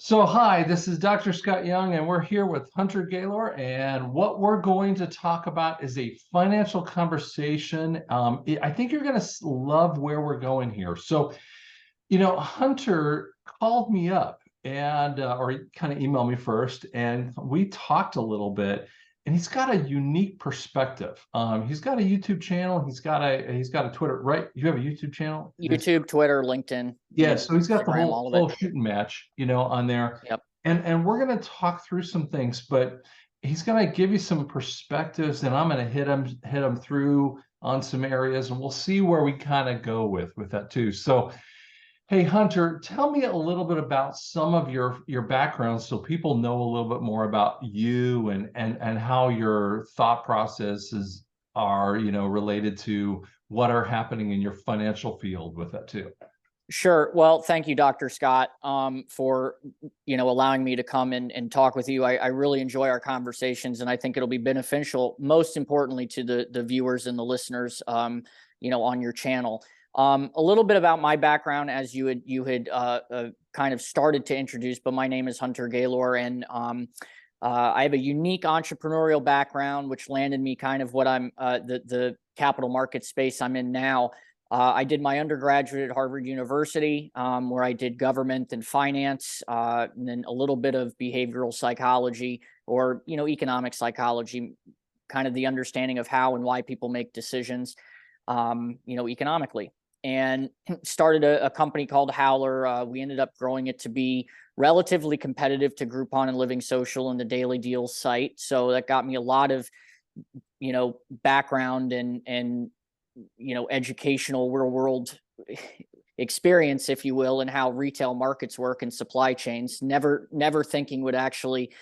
So, hi, this is Dr. Scott Young, and we're here with Hunter Gaylor. And what we're going to talk about is a financial conversation. I think you're going to love where we're going here. So, Hunter called me up or he kind of emailed me first, and we talked a little bit. And he's got a unique perspective. He's got a YouTube channel. He's got a Twitter, right? You have a YouTube channel? YouTube, Twitter, LinkedIn, Yeah, so he's got the Instagram, whole all of it. full shooting match, on there. Yep. And we're gonna talk through some things, but he's gonna give you some perspectives, and I'm gonna hit him through on some areas, and we'll see where we kind of go with that too. So, hey Hunter, tell me a little bit about some of your background so people know a little bit more about you and how your thought processes are, related to what are happening in your financial field with that too. Sure. Well, thank you, Dr. Scott, for allowing me to come and talk with you. I really enjoy our conversations, and I think it'll be beneficial, most importantly, to the viewers and the listeners, on your channel. A little bit about my background, as you had kind of started to introduce, but my name is Hunter Gaylor, and I have a unique entrepreneurial background, which landed me kind of what I'm the capital market space I'm in now. I did my undergraduate at Harvard University, where I did government and finance, and then a little bit of behavioral psychology or, economic psychology, kind of the understanding of how and why people make decisions, economically. And started a company called Howler. We ended up growing it to be relatively competitive to Groupon and Living Social and the Daily Deals site. So that got me a lot of, background and educational real world experience, if you will, and how retail markets work and supply chains. Never thinking would actually,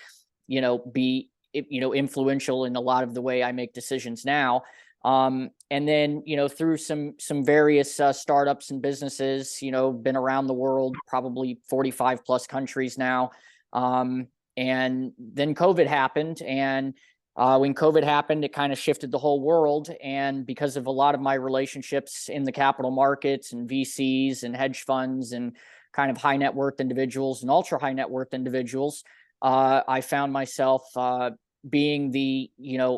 be, influential in a lot of the way I make decisions now. And then, through some various startups and businesses, been around the world, probably 45 plus countries now. And then COVID happened, and when COVID happened, it kind of shifted the whole world. And because of a lot of my relationships in the capital markets and VCs and hedge funds and kind of high net worth individuals and ultra high net worth individuals, I found myself being the,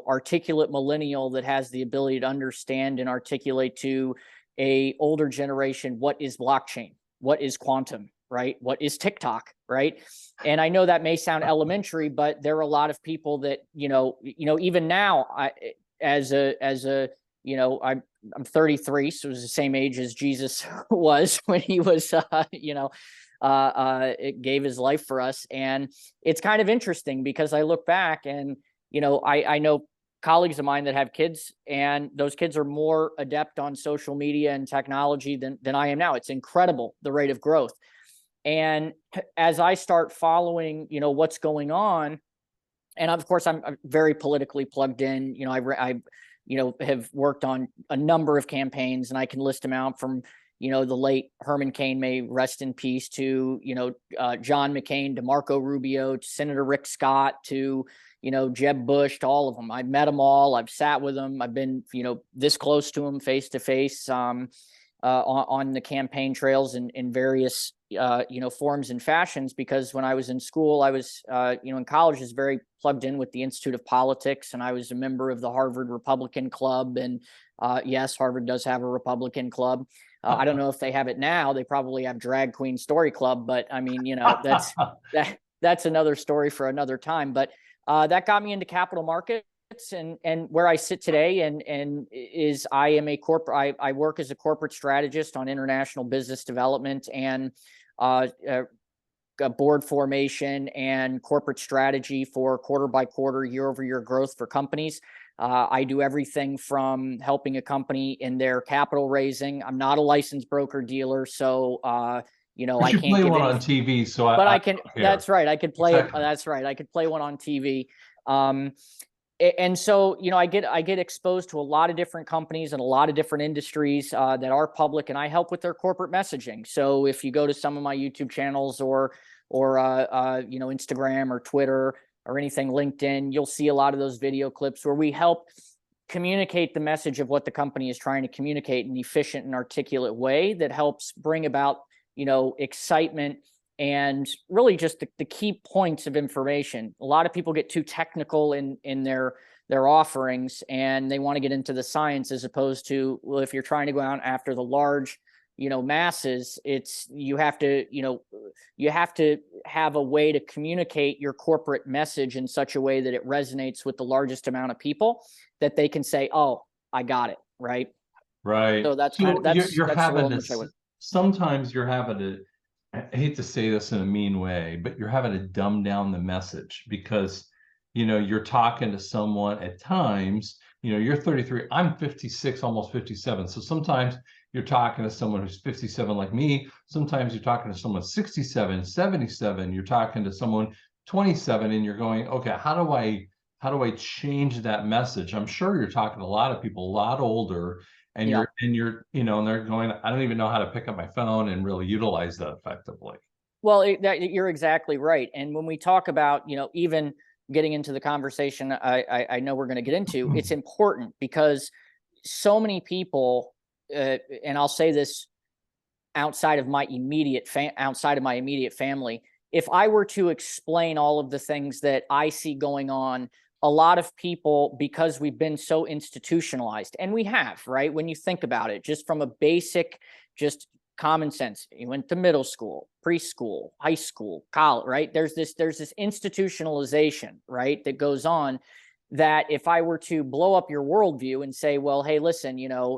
articulate millennial that has the ability to understand and articulate to a older generation, what is blockchain? What is quantum? Right? What is TikTok? Right? And I know that may sound elementary, but there are a lot of people that, even now, I'm 33, so it was the same age as Jesus was when he was, it gave his life for us. And it's kind of interesting because I look back and, I know colleagues of mine that have kids, and those kids are more adept on social media and technology than I am now. It's incredible, the rate of growth. And as I start following, what's going on, and of course I'm very politically plugged in. I have worked on a number of campaigns, and I can list them out from, the late Herman Cain, may rest in peace, to, John McCain, to Marco Rubio, to Senator Rick Scott, to, Jeb Bush, to all of them. I've met them all. I've sat with them. I've been, this close to them face to face, on the campaign trails in various, forms and fashions, because when I was in school, I was, in college, is very plugged in with the Institute of Politics, and I was a member of the Harvard Republican Club. And yes, Harvard does have a Republican club. I don't know if they have it now. They probably have Drag Queen Story Club, but I mean, that's another story for another time. But that got me into capital markets. And where I sit today and is I am a corporate, I work as a corporate strategist on international business development and board formation and corporate strategy for quarter by quarter, year over year growth for companies. I do everything from helping a company in their capital raising. I'm not a licensed broker dealer, so I But you can't play give one any, on TV, so but I I can. don't care. That's right. I could play it. Exactly. That's right. I could play one on TV. And so, I get exposed to a lot of different companies and a lot of different industries that are public, and I help with their corporate messaging. So if you go to some of my YouTube channels or Instagram or Twitter or anything, LinkedIn, you'll see a lot of those video clips where we help communicate the message of what the company is trying to communicate in an efficient and articulate way that helps bring about, excitement and really just the key points of information. A lot of people get too technical in their offerings, and they want to get into the science, as opposed to, well, if you're trying to go out after the large, masses, you have to have a way to communicate your corporate message in such a way that it resonates with the largest amount of people, that they can say, oh, I got it. Right. Right. So that's So you're that's the role having in to, which I went. sometimes you're having to, I hate to say this in a mean way, but you're having to dumb down the message because, you're talking to someone at times, you're 33, I'm 56, almost 57. So sometimes you're talking to someone who's 57 like me. Sometimes you're talking to someone 67, 77. You're talking to someone 27 and you're going, okay, how do I change that message? I'm sure you're talking to a lot of people a lot older, and Yeah. and they're going, I don't even know how to pick up my phone and really utilize that effectively. Well, you're exactly right. And when we talk about, even getting into the conversation, I know we're going to get into, it's important because so many people, and I'll say this outside of my immediate family, if I were to explain all of the things that I see going on, a lot of people, because we've been so institutionalized, and we have, right? When you think about it, just from a basic, just common sense, you went to middle school, preschool, high school, college, right? There's this institutionalization, right, that goes on, that if I were to blow up your worldview and say, well, hey, listen,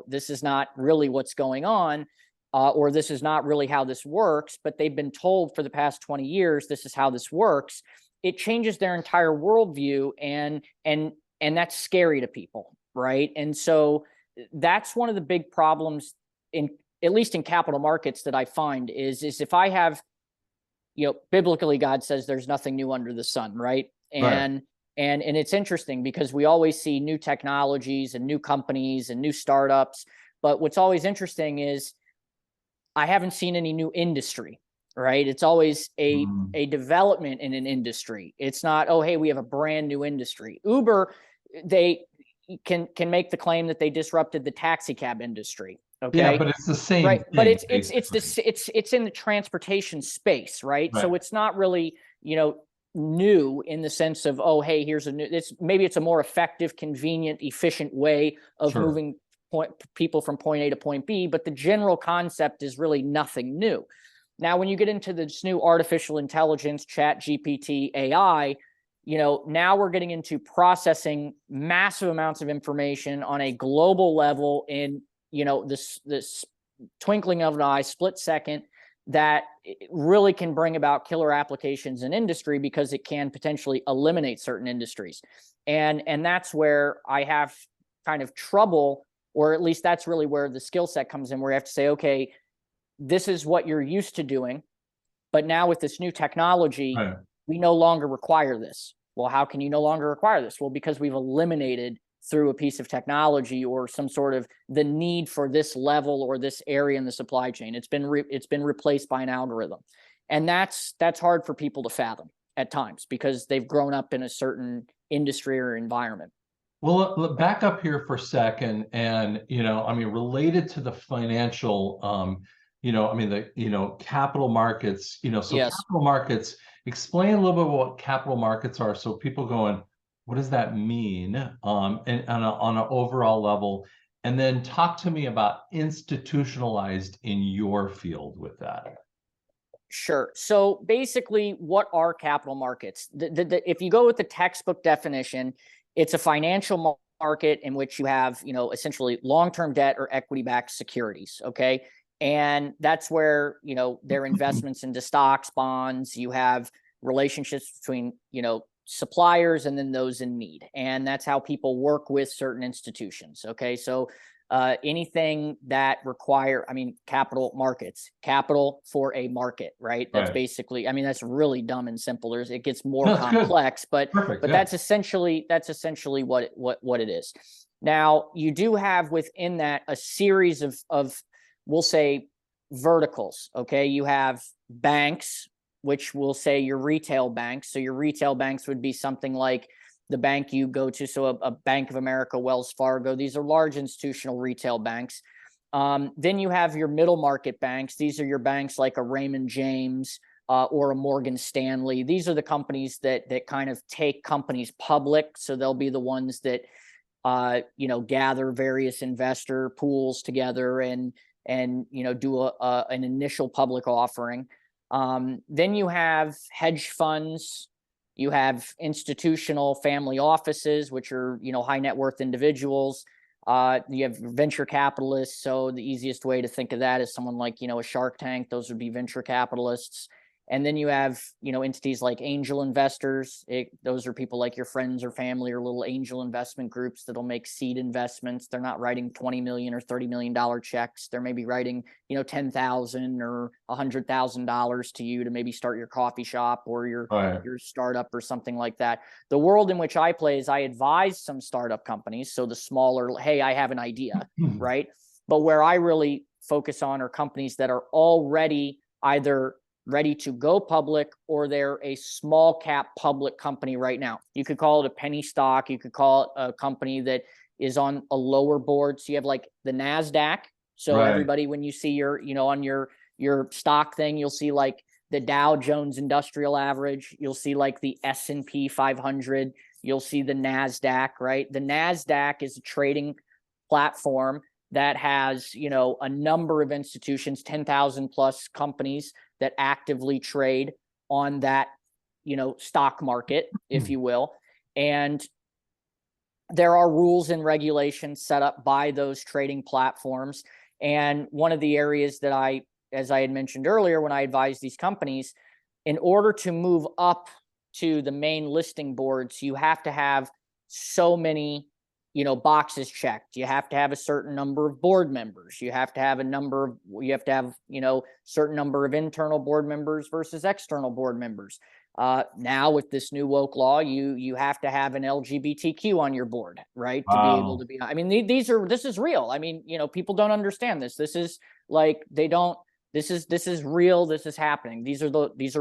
this is not really what's going on, or this is not really how this works, but they've been told for the past 20 years, this is how this works, it changes their entire worldview, and that's scary to people, right? And so that's one of the big problems, in at least in capital markets, that I find is if I have, biblically, God says there's nothing new under the sun, right? Right. And it's interesting because we always see new technologies and new companies and new startups, but what's always interesting is I haven't seen any new industry, right? It's always a development in an industry. It's not, oh, hey, we have a brand new industry. Uber, they can make the claim that they disrupted the taxi cab industry. Yeah, Okay. but it's the same Right. But thing, it's in the transportation space, right? right? So it's not really, new in the sense of, oh, hey, here's a new, maybe it's a more effective, convenient, efficient way of Sure. moving people from point A to point B, but the general concept is really nothing new. Now, when you get into this new artificial intelligence, chat GPT, AI, now we're getting into processing massive amounts of information on a global level in, this twinkling of an eye, split second, that really can bring about killer applications in industry because it can potentially eliminate certain industries. And that's where I have kind of trouble, or at least that's really where the skill set comes in, where you have to say, okay, this is what you're used to doing, but now with this new technology, Right. we no longer require this. Well, how can you no longer require this? Well, because we've eliminated, through a piece of technology or some sort of, the need for this level or this area in the supply chain. It's been replaced by an algorithm, and that's hard for people to fathom at times because they've grown up in a certain industry or environment. Well, back up here for a second, and related to the financial, capital markets, so Yes. capital markets. Explain a little bit what capital markets are, so people going, what does that mean, and on an overall level, and then talk to me about institutionalized in your field with that. Sure. So basically, what are capital markets? If you go with the textbook definition, it's a financial market in which you have, essentially long-term debt or equity-backed securities. Okay. And that's where, there are investments into stocks, bonds. You have relationships between, suppliers and then those in need. And that's how people work with certain institutions. Okay. So anything that capital markets, capital for a market, right? That's Right. basically, that's really dumb and simple. It gets more That's good. complex, but Perfect. Yeah. that's essentially what it is. Now, you do have within that a series of we'll say verticals. Okay. You have banks, which we'll say your retail banks. So your retail banks would be something like the bank you go to. So a Bank of America, Wells Fargo, these are large institutional retail banks. Then you have your middle market banks. These are your banks like a Raymond James, or a Morgan Stanley. These are the companies that kind of take companies public. So they'll be the ones that gather various investor pools together and do an initial public offering. Then you have hedge funds, you have institutional family offices, which are high net worth individuals. You have venture capitalists. So the easiest way to think of that is someone like a Shark Tank. Those would be venture capitalists. And then you have, entities like angel investors. Those are people like your friends or family or little angel investment groups that'll make seed investments. They're not writing $20 million or $30 million checks. They're maybe writing, $10,000 or $100,000 to you to maybe start your coffee shop or your startup or something like that. The world in which I play is I advise some startup companies. So the smaller, hey, I have an idea, right? But where I really focus on are companies that are already either ready to go public or they're a small cap public company right now. You could call it a penny stock. You could call it a company that is on a lower board. So you have like the NASDAQ. So everybody, when you see your, on your stock thing, you'll see like the Dow Jones Industrial Average. You'll see like the S&P 500. You'll see the NASDAQ, right? The NASDAQ is a trading platform that has, a number of institutions, 10,000 plus companies that actively trade on that, stock market, if you will. And there are rules and regulations set up by those trading platforms. And one of the areas that as I had mentioned earlier, when I advise these companies, in order to move up to the main listing boards, you have to have so many boxes checked. You have to have a certain number of board members. You have to have certain number of internal board members versus external board members. Now with this new woke law, you have to have an LGBTQ on your board, right? To be able to be, this is real. People don't understand this. This is like, this is real. This is happening. These are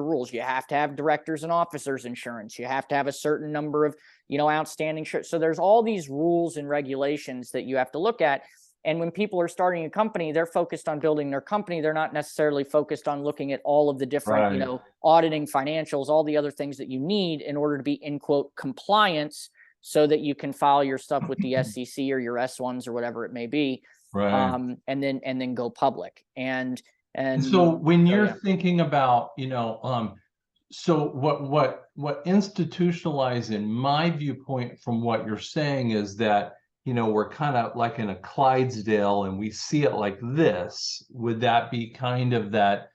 rules. You have to have directors and officers insurance. You have to have a certain number of, outstanding shares. So there's all these rules and regulations that you have to look at. And when people are starting a company, they're focused on building their company. They're not necessarily focused on looking at all of the different, auditing financials, all the other things that you need in order to be in quote compliance so that you can file your stuff with the SEC or your S1s or whatever it may be. And then go public. And so when you're thinking about, so what institutionalize in my viewpoint from what you're saying is that, we're kind of like in a Clydesdale and we see it like this. Would that be kind of that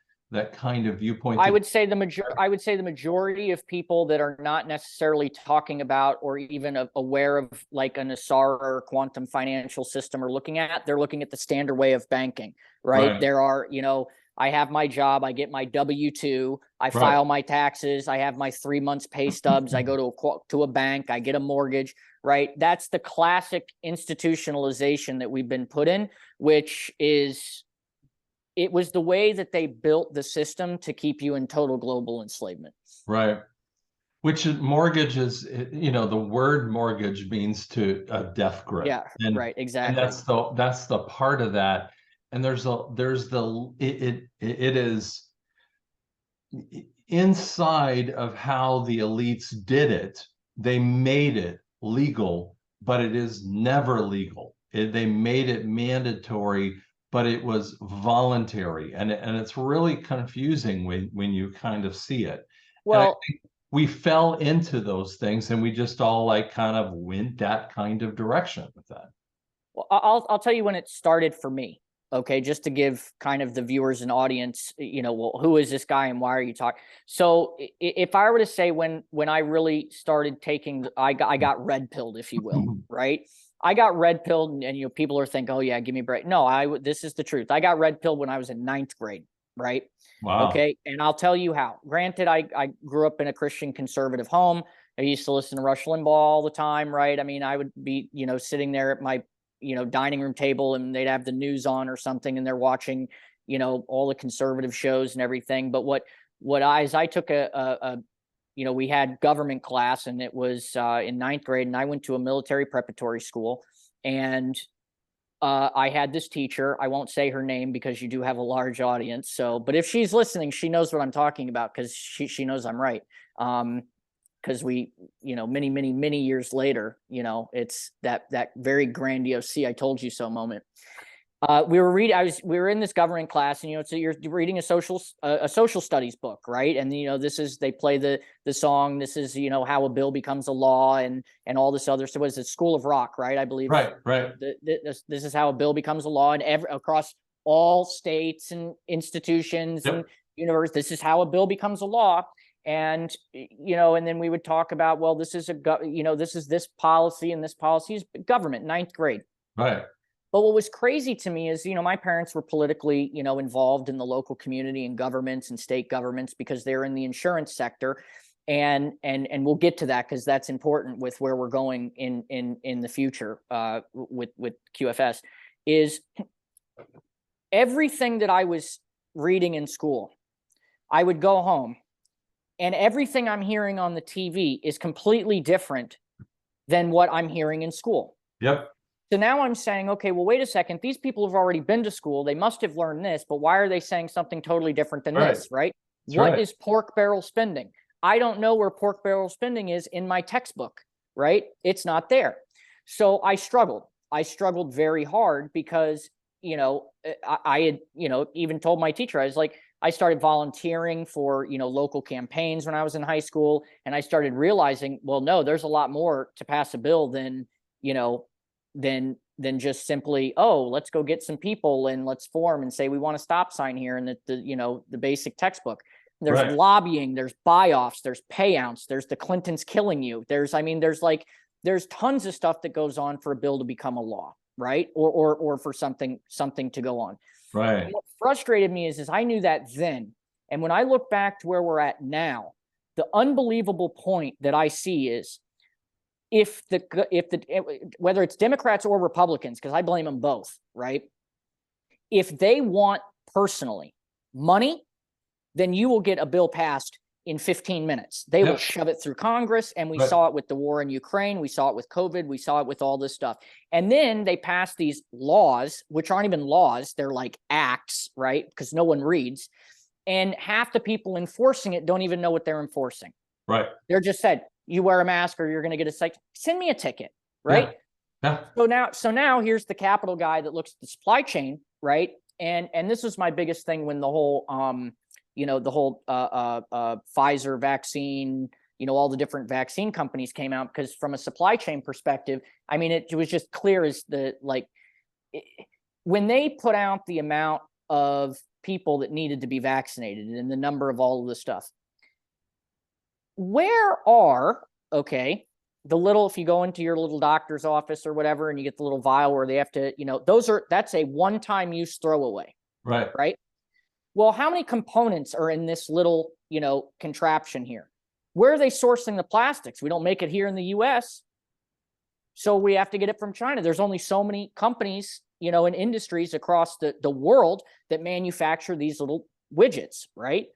kind of viewpoint? I would say the majority of people that are not necessarily talking about or even aware of like a NESARA or quantum financial system are looking at, they're looking at the standard way of banking, right? There are, I have my job, I get my W-2, I file my taxes, I have my 3 months pay stubs, I go to a bank, I get a mortgage, right? That's the classic institutionalization that we've been put in, which is, it was the way that they built the system to keep you in total global enslavement. Right. Which mortgage is, the word mortgage means to a death grip. Yeah, right, exactly. And that's the part of that. And it is inside of how the elites did it. They made it legal, but it is never legal. They made it mandatory, but it was voluntary. And it's really confusing when you kind of see it. Well, we fell into those things and we just all like kind of went that kind of direction with that. Well, I'll tell you when it started for me. Okay, just to give kind of the viewers and audience, well, who is this guy and why are you talking? So if I were to say when I really started taking, I got red pilled, if you will, right? I got red pilled and people are thinking, oh yeah, give me a break. No, this is the truth. I got red pilled when I was in 9th grade, right? Wow. Okay, and I'll tell you how. Granted, I grew up in a Christian conservative home. I used to listen to Rush Limbaugh all the time, right? I would be, sitting there at my dining room table and they'd have the news on or something and they're watching, all the conservative shows and everything. But as I took we had government class and it was in 9th grade and I went to a military preparatory school and I had this teacher. I won't say her name because you do have a large audience. So, but if she's listening, she knows what I'm talking about because she knows I'm right. Because we, many years later, it's that very grandiose "see, I told you so" moment. We were in this government class, and so you're reading a social studies book, right? And they play the song. This is how a bill becomes a law, and all this other. So, what is it? School of Rock, right? I believe. Right. This is how a bill becomes a law, and across all states and institutions and universe. This is how a bill becomes a law. And and then we would talk about, well, this is this is this policy, and this policy is government, 9th grade. Right. But what was crazy to me is, my parents were politically, involved in the local community and governments and state governments because they're in the insurance sector. And we'll get to that because that's important with where we're going in the future with QFS. Is everything that I was reading in school, I would go home and everything I'm hearing on the TV is completely different than what I'm hearing in school. Yep. So now I'm saying, okay, well, wait a second. These people have already been to school. They must have learned this, but why are they saying something totally different than this, right? What is pork barrel spending? I don't know where pork barrel spending is in my textbook, right? It's not there. So I struggled. I struggled very hard because, I had, even told my teacher, I was like, I started volunteering for, local campaigns when I was in high school. And I started realizing, well, no, there's a lot more to pass a bill than, than just simply, oh, let's go get some people and let's form and say we want a stop sign here, and the basic textbook. There's lobbying, there's buy-offs, there's payouts, there's the Clintons killing you. There's tons of stuff that goes on for a bill to become a law, right? Or for something to go on. Right. And what frustrated me is I knew that then. And when I look back to where we're at now, the unbelievable point that I see is if whether it's Democrats or Republicans, because I blame them both, right? If they want personally money, then you will get a bill passed in 15 minutes. They will shove it through Congress. And we saw it with the war in Ukraine. We saw it with COVID. We saw it with all this stuff. And then they pass these laws, which aren't even laws. They're like acts, right? Because no one reads. And half the people enforcing it don't even know what they're enforcing. Right. They're just said, you wear a mask or you're going to get a citation. Send me a ticket, right? Yeah. So now here's the Capitol guy that looks at the supply chain, right? And this was my biggest thing when the whole Pfizer vaccine, all the different vaccine companies came out, because from a supply chain perspective, I mean, it was just clear as when they put out the amount of people that needed to be vaccinated and the number of all of this stuff. Where are, if you go into your little doctor's office or whatever, and you get the little vial where they have to, that's a one-time use throwaway. Right. Right. Well, how many components are in this little, contraption here? Where are they sourcing the plastics? We don't make it here in the US. So we have to get it from China. There's only so many companies, and industries across the world that manufacture these little widgets, right?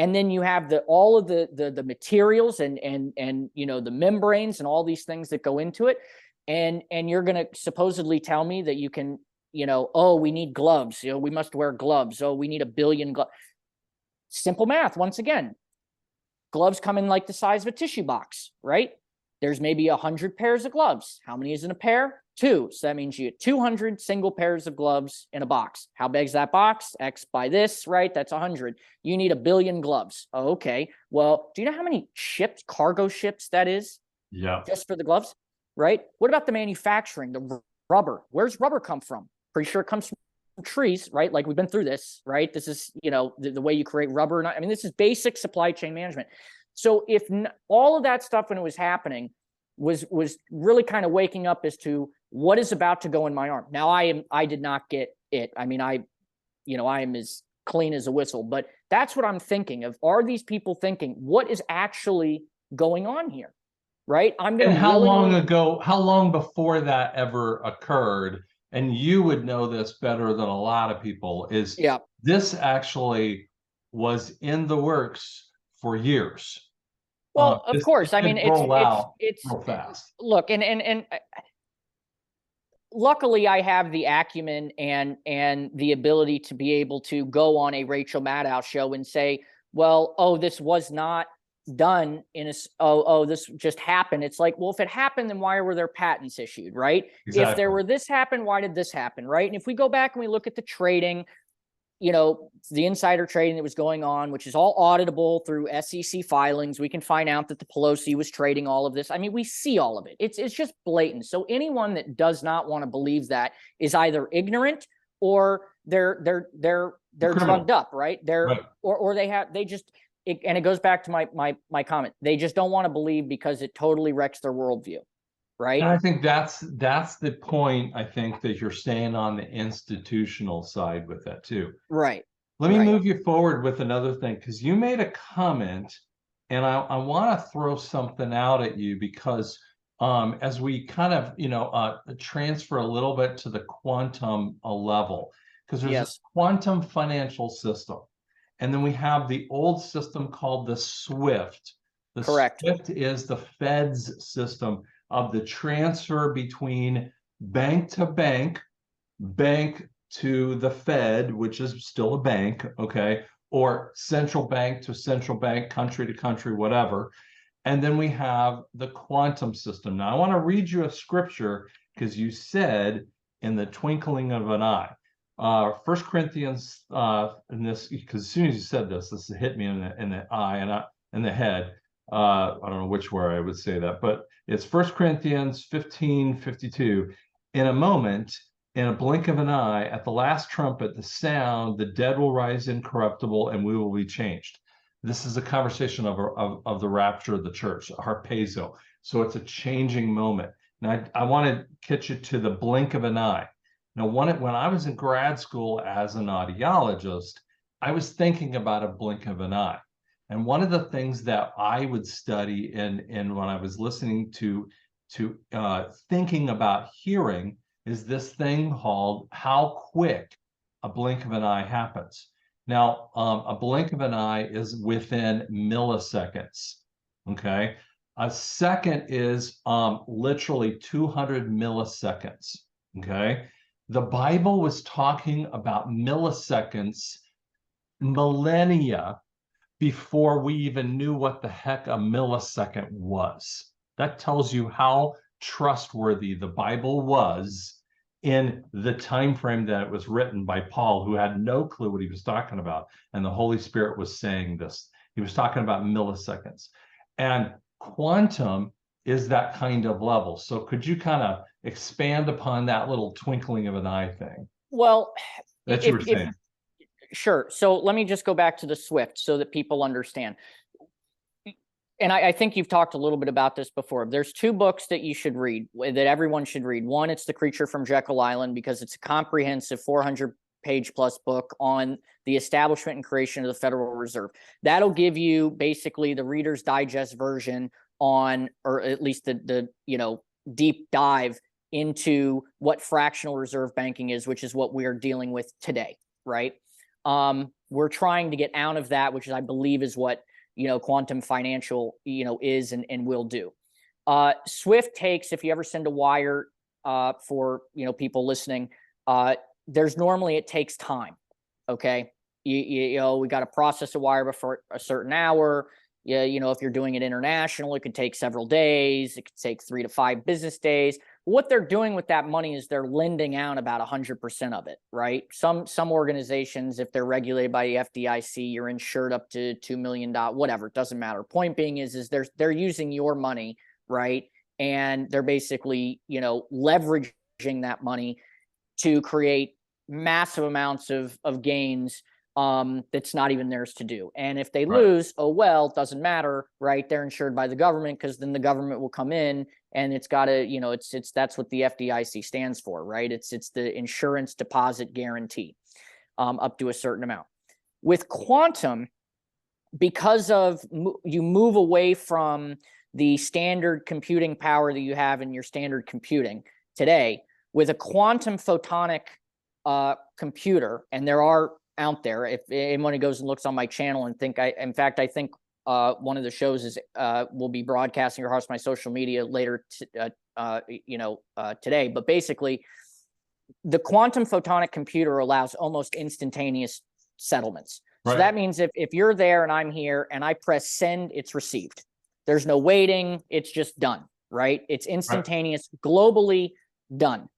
And then you have all of the materials and the membranes and all these things that go into it. And you're going to supposedly tell me that you can, oh, we need gloves. We must wear gloves. Oh, we need 1 billion gloves. Simple math. Once again, gloves come in like the size of a tissue box, right? There's maybe 100 pairs of gloves. How many is in a pair? 2. So that means you get 200 single pairs of gloves in a box. How big is that box? X by this, right? That's 100. You need 1 billion gloves. Oh, okay. Well, do you know how many cargo ships that is? Yeah. Just for the gloves, right? What about the manufacturing, the rubber? Where's rubber come from? Pretty sure it comes from trees, right? Like we've been through this, right? This is, the way you create rubber. I mean, this is basic supply chain management. So if all of that stuff when it was happening was really kind of waking up as to what is about to go in my arm. Now I did not get it. I mean, I am as clean as a whistle, but that's what I'm thinking of. Are these people thinking what is actually going on here? Right. And how long before that ever occurred? And you would know this better than a lot of people, is this actually was in the works for years. Well, of course. I mean, it's real fast. look, and luckily I have the acumen and the ability to be able to go on a Rachel Maddow show and say, well, oh, this was not done in a, oh, this just happened. It's like, well, if it happened, then why were there patents issued, right? Exactly. If there were this happen, why did this happen, right? And if we go back and we look at the trading, you know, the insider trading that was going on, which is all auditable through SEC filings, we can find out that the Pelosi was trading all of this. I mean, we see all of it. It's just blatant. So anyone that does not want to believe that is either ignorant or they're drugged up, right? Right. Or they just and it goes back to my comment. They just don't want to believe because it totally wrecks their worldview, right? And I think that's the point, I think, that you're staying on the institutional side with that too. Right. Let me move you forward with another thing, because you made a comment, and I want to throw something out at you, because as we kind of, transfer a little bit to the quantum level, because there's Yes. a quantum financial system. And then we have the old system called the SWIFT. The Correct. SWIFT is the Fed's system of the transfer between bank to bank, bank to the Fed, which is still a bank, okay, or central bank to central bank, country to country, whatever. And then we have the quantum system. Now, I want to read you a scripture, because you said in the twinkling of an eye. 1 Corinthians, in this, because as soon as you said this hit me in the eye and in the head. I don't know which where I would say that, but it's 1 Corinthians 15:52. In a moment, in a blink of an eye, at the last trumpet, the sound, the dead will rise incorruptible, and we will be changed. This is a conversation of the rapture of the church, harpazo. So it's a changing moment. Now, I want to get you to the blink of an eye. Now, when I was in grad school as an audiologist, I was thinking about a blink of an eye. And one of the things that I would study in when I was listening to thinking about hearing is this thing called how quick a blink of an eye happens. Now, a blink of an eye is within milliseconds, okay? A second is literally 200 milliseconds, okay? The Bible was talking about milliseconds millennia before we even knew what the heck a millisecond was. That tells you how trustworthy the Bible was in the time frame that it was written by Paul, who had no clue what he was talking about. And the Holy Spirit was saying this. He was talking about milliseconds. And quantum is that kind of level. So could you kind of expand upon that little twinkling of an eye thing? Well, that you were saying. Sure. So let me just go back to the SWIFT so that people understand. And I think you've talked a little bit about this before. There's two books that you should read, that everyone should read. One, it's The Creature from Jekyll Island, because it's a comprehensive 400-page plus book on the establishment and creation of the Federal Reserve. That'll give you basically the Reader's Digest version on, or at least the deep dive into what fractional reserve banking is, which is what we are dealing with today, right? We're trying to get out of that, which I believe is what quantum financial is and will do. SWIFT takes, if you ever send a wire for people listening, there's normally, it takes time. Okay, we got to process a wire before a certain hour. Yeah, if you're doing it international, it could take several days. It could take 3 to 5 business days. What they're doing with that money is they're lending out about 100% of it, right? Some organizations, if they're regulated by the FDIC, you're insured up to $2 million, whatever, it doesn't matter. Point being is they're using your money, right? And they're basically, leveraging that money to create massive amounts of gains that's not even theirs to do. And if they lose, oh, well, it doesn't matter, right? They're insured by the government, because then the government will come in and it's got to, it's that's what the FDIC stands for, right? It's the insurance deposit guarantee up to a certain amount. With quantum, because of you move away from the standard computing power that you have in your standard computing today, with a quantum photonic computer, and there are out there, if anyone goes and looks on my channel and I think one of the shows is will be broadcasting across my social media later today. But basically, the quantum photonic computer allows almost instantaneous settlements. So that means if you're there and I'm here and I press send, it's received. There's no waiting. It's just done, right? It's instantaneous, globally done.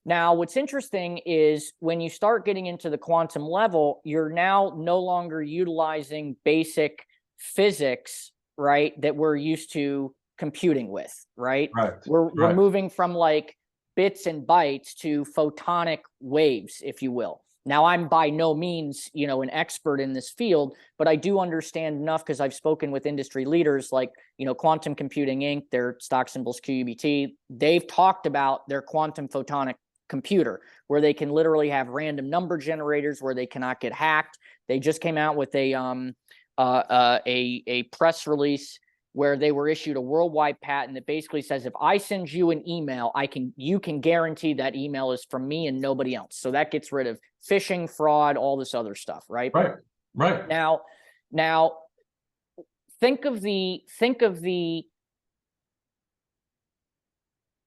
Now, what's interesting is when you start getting into the quantum level, you're now no longer utilizing basic physics, right, that we're used to computing with, right? We're moving from like bits and bytes to photonic waves, if you will. Now, I'm by no means, an expert in this field, but I do understand enough because I've spoken with industry leaders like, Quantum Computing Inc., their stock symbol's QUBT. They've talked about their quantum photonic computer where they can literally have random number generators where they cannot get hacked. They just came out with a press release where they were issued a worldwide patent that basically says if I send you an email, you can guarantee that email is from me and nobody else. So that gets rid of phishing, fraud, all this other stuff, right? Right. Now think of the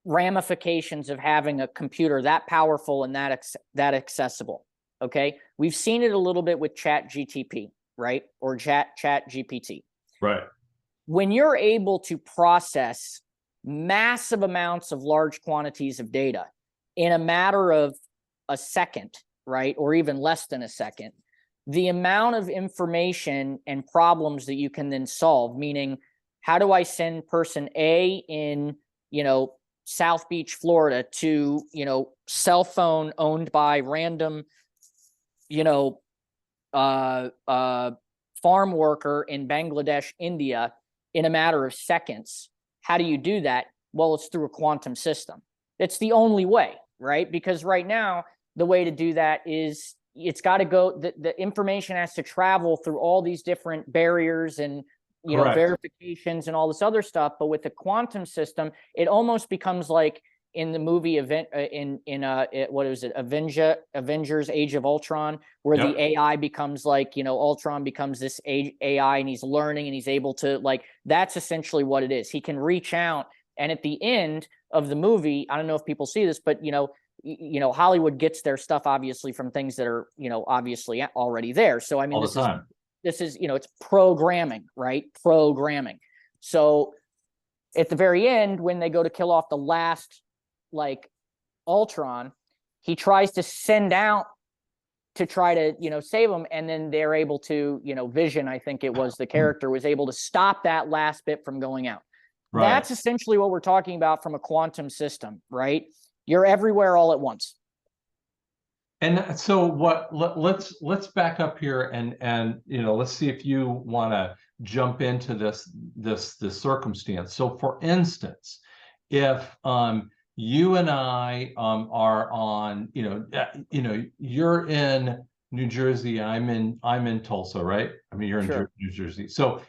ramifications of having a computer that powerful and that accessible. Okay, we've seen it a little bit with Chat GTP, right? Or Chat GPT. Right. When you're able to process massive amounts of large quantities of data in a matter of a second, right, or even less than a second, the amount of information and problems that you can then solve, meaning how do I send person A in, South Beach, Florida to, cell phone owned by random, farm worker in Bangladesh, India, in a matter of seconds. How do you do that? Well, it's through a quantum system. It's the only way, right? Because right now, the way to do that is it's got to go, the information has to travel through all these different barriers and, verifications and all this other stuff. But with the quantum system, it almost becomes like in the movie Avengers Age of Ultron, where the AI becomes like, Ultron becomes this AI and he's learning and he's able to, like, that's essentially what it is. He can reach out, and at the end of the movie, I don't know if people see this, but Hollywood gets their stuff obviously from things that are, obviously already there. So I mean, this is it's programming, right? Programming. So at the very end, when they go to kill off the last, like, Ultron, he tries to send out to try to, save him. And then they're able to, Vision, I think it was the character, was able to stop that last bit from going out. That's essentially what we're talking about from a quantum system, right? You're everywhere all at once. And so let's back up here and let's see if you want to jump into this circumstance. So for instance, if you and I are on, you're in New Jersey, I'm in Tulsa, right? I mean, you're in New Jersey. So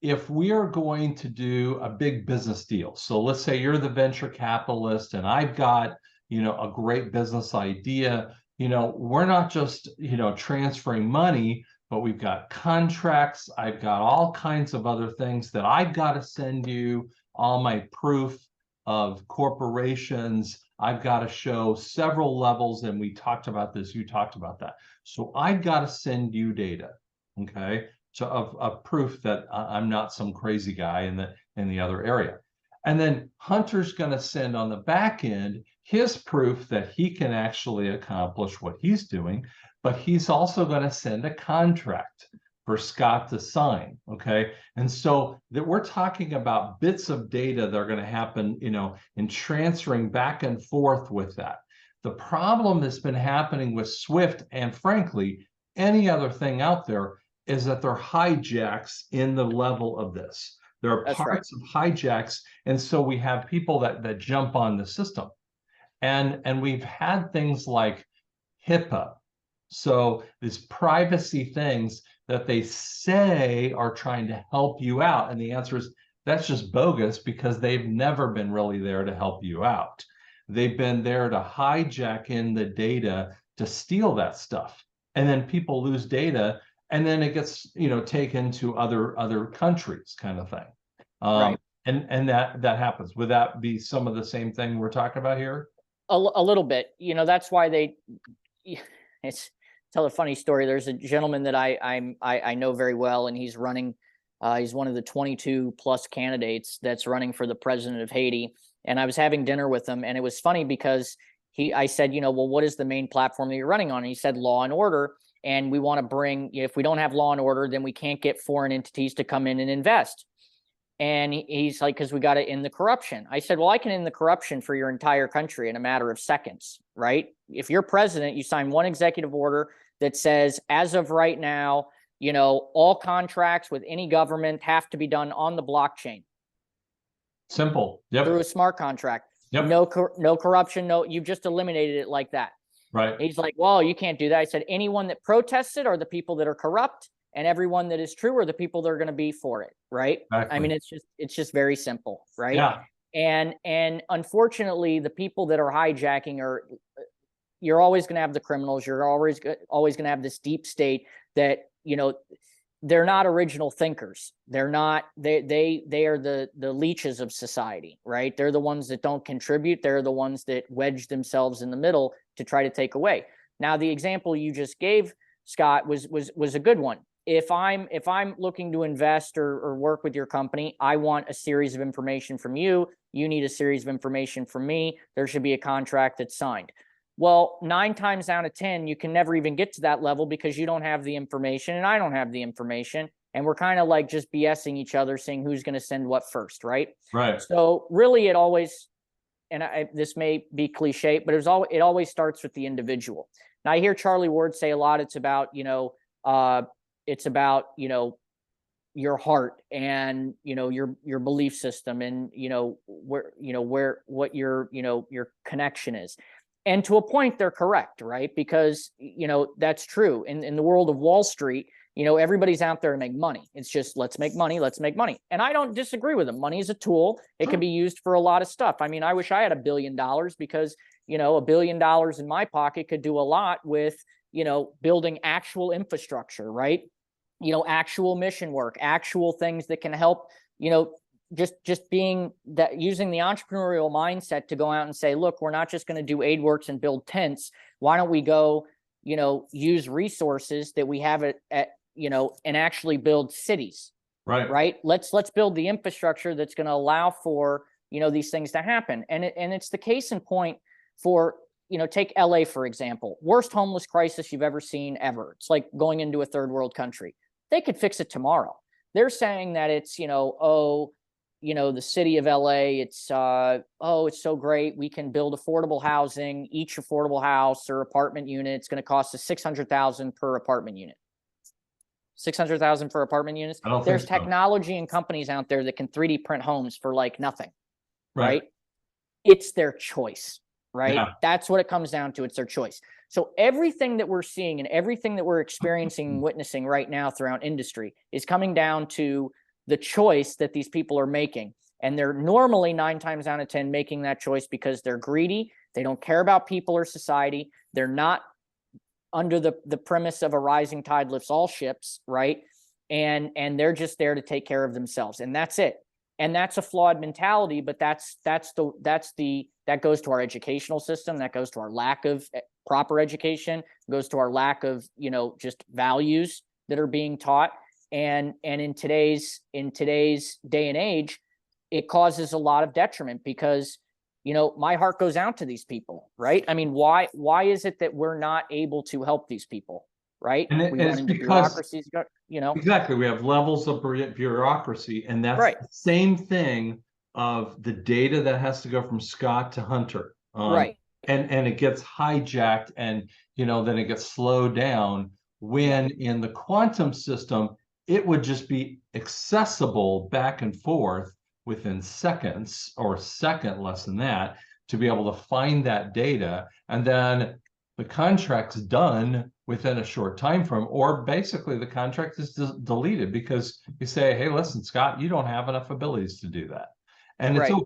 if we are going to do a big business deal, so let's say you're the venture capitalist and I've got a great business idea, we're not just, transferring money, but we've got contracts. I've got all kinds of other things that I've got to send you, all my proof of corporations. I've got to show several levels, and we talked about this, you talked about that. So I've got to send you data, okay? So of proof that I'm not some crazy guy in the other area. And then Hunter's going to send on the back end his proof that he can actually accomplish what he's doing, but he's also going to send a contract for Scott to sign, okay? And so that we're talking about bits of data that are going to happen, in transferring back and forth with that. The problem that's been happening with Swift, and frankly, any other thing out there, is that there are hijacks in the level of this. There are parts of hijacks, and so we have people that jump on the system. And we've had things like HIPAA. So these privacy things that they say are trying to help you out. And the answer is that's just bogus, because they've never been really there to help you out. They've been there to hijack in the data to steal that stuff. And then people lose data, and then it gets, taken to other countries, kind of thing. Right. And that happens. Would that be some of the same thing we're talking about here? A little bit. That's why it's tell a funny story. There's a gentleman that I know very well, and he's running. He's one of the 22 plus candidates that's running for the president of Haiti. And I was having dinner with him, and it was funny because I said, well, what is the main platform that you're running on? And he said, Law and Order. And we want to bring, if we don't have law and order, then we can't get foreign entities to come in and invest. And he's like, because we got to end the corruption. I said, well, I can end the corruption for your entire country in a matter of seconds, right? If you're president, you sign one executive order that says, as of right now, all contracts with any government have to be done on the blockchain. Simple. Yep. Through a smart contract. Yep. No corruption. No, you've just eliminated it like that. Right. He's like, well, you can't do that. I said, anyone that protests it are the people that are corrupt, and everyone that is true are the people that are going to be for it. Right. Exactly. I mean, it's just very simple. Right. Yeah. And unfortunately, the people that are hijacking you're always going to have the criminals. You're always going to have this deep state that, they're not original thinkers. They're not, they are the leeches of society, right? They're the ones that don't contribute. They're the ones that wedge themselves in the middle to try to take away. Now, the example you just gave, Scott, was a good one. If I'm looking to invest or work with your company, I want a series of information from you. You need a series of information from me. There should be a contract that's signed. Well, 9 times out of 10, you can never even get to that level because you don't have the information and I don't have the information. And we're kind of like just BSing each other, saying who's going to send what first, right? Right. So really it always, and this may be cliche, but it always starts with the individual. Now I hear Charlie Ward say a lot, it's about, your heart and, your belief system and, what your connection is. And to a point, they're correct, right? Because, that's true. In the world of Wall Street, everybody's out there to make money. It's just, let's make money, let's make money. And I don't disagree with them. Money is a tool. It can be used for a lot of stuff. I mean, I wish I had $1 billion because, $1 billion in my pocket could do a lot with, building actual infrastructure, right? Actual mission work, actual things that can help, just being that, using the entrepreneurial mindset to go out and say, look, we're not just going to do aid works and build tents. Why don't we go, use resources that we have and actually build cities, right? Let's build the infrastructure that's going to allow for, these things to happen. And it's the case in point for, take LA, for example, worst homeless crisis you've ever seen ever. It's like going into a third world country. They could fix it tomorrow. They're saying that it's, the city of LA, it's so great. We can build affordable housing. Each affordable house or apartment unit, it's going to cost us $600,000 per apartment unit. $600,000 per apartment units. There's technology and companies out there that can 3D print homes for like nothing, right? It's their choice, right? Yeah. That's what it comes down to. It's their choice. So everything that we're seeing and everything that we're experiencing and witnessing right now throughout industry is coming down to the choice that these people are making. And they're normally 9 times out of 10 making that choice because they're greedy. They don't care about people or society. They're not under the premise of a rising tide lifts all ships, right? And they're just there to take care of themselves. And that's it. And that's a flawed mentality, but that goes to our educational system. That goes to our lack of proper education, goes to our lack of, just values that are being taught. And in today's day and age, it causes a lot of detriment because, my heart goes out to these people, right? I mean, why is it that we're not able to help these people, right? And it's because exactly, we have levels of bureaucracy, and that's the same thing of the data that has to go from Scott to Hunter, right? And it gets hijacked, and then it gets slowed down. When in the quantum system, it would just be accessible back and forth within seconds, or second less than that, to be able to find that data, and then the contract's done within a short time frame, or basically the contract is deleted because you say, hey, listen, Scott, you don't have enough abilities to do that, and it's over.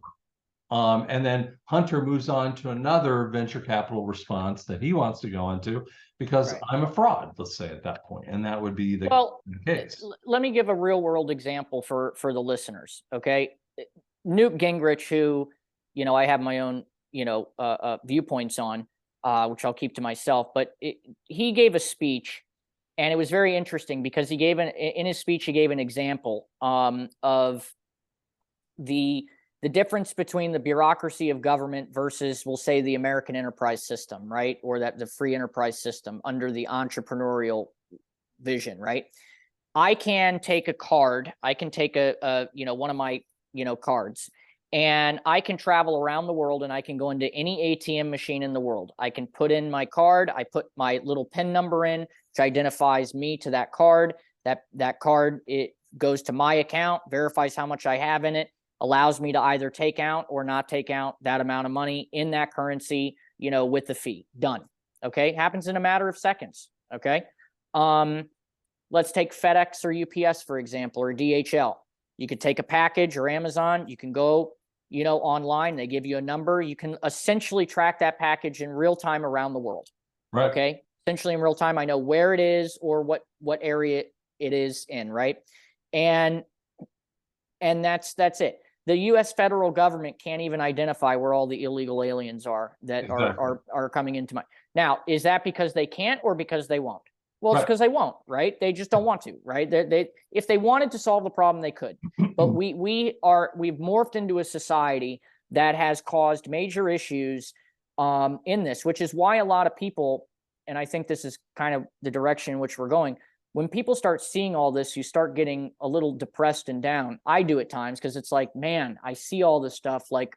And then Hunter moves on to another venture capital response that he wants to go into because Right. I'm a fraud, let's say at that point. And that would be the Well, case. let me give a real world example for the listeners. Okay. Newt Gingrich, who, I have my own, viewpoints on, which I'll keep to myself, but he gave a speech, and it was very interesting because in his speech, he gave an example of the difference between the bureaucracy of government versus, we'll say, the American enterprise system, right? Or the free enterprise system under the entrepreneurial vision, right? I can take a card. I can take one of my, cards, and I can travel around the world, and I can go into any ATM machine in the world. I can put in my card. I put my little PIN number in, which identifies me to that card. That card, it goes to my account, verifies how much I have in it, allows me to either take out or not take out that amount of money in that currency, with the fee. Done. Okay. Happens in a matter of seconds. Okay. Let's take FedEx or UPS, for example, or DHL. You could take a package, or Amazon. You can go, online. They give you a number. You can essentially track that package in real time around the world. Right. Okay. Essentially in real time, I know where it is or what area it is in. Right. And that's it. The U.S. federal government can't even identify where all the illegal aliens are that are coming into my. Now, is that because they can't or because they won't? Well, it's because they won't, right? They just don't want to, right? They if they wanted to solve the problem, they could. But we've morphed into a society that has caused major issues in this, which is why a lot of people, and I think this is kind of the direction in which we're going. When people start seeing all this, you start getting a little depressed and down. I do at times, because it's like, man, I see all this stuff, like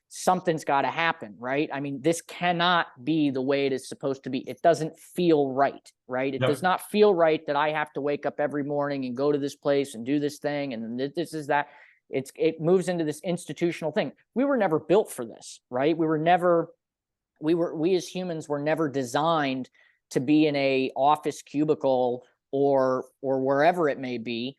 something's got to happen, right? I mean, this cannot be the way it is supposed to be. It doesn't feel right, right? It does not feel right that I have to wake up every morning and go to this place and do this thing, and then this is that. It moves into this institutional thing. We were never built for this, right? We as humans were never designed to be in a office cubicle or wherever it may be,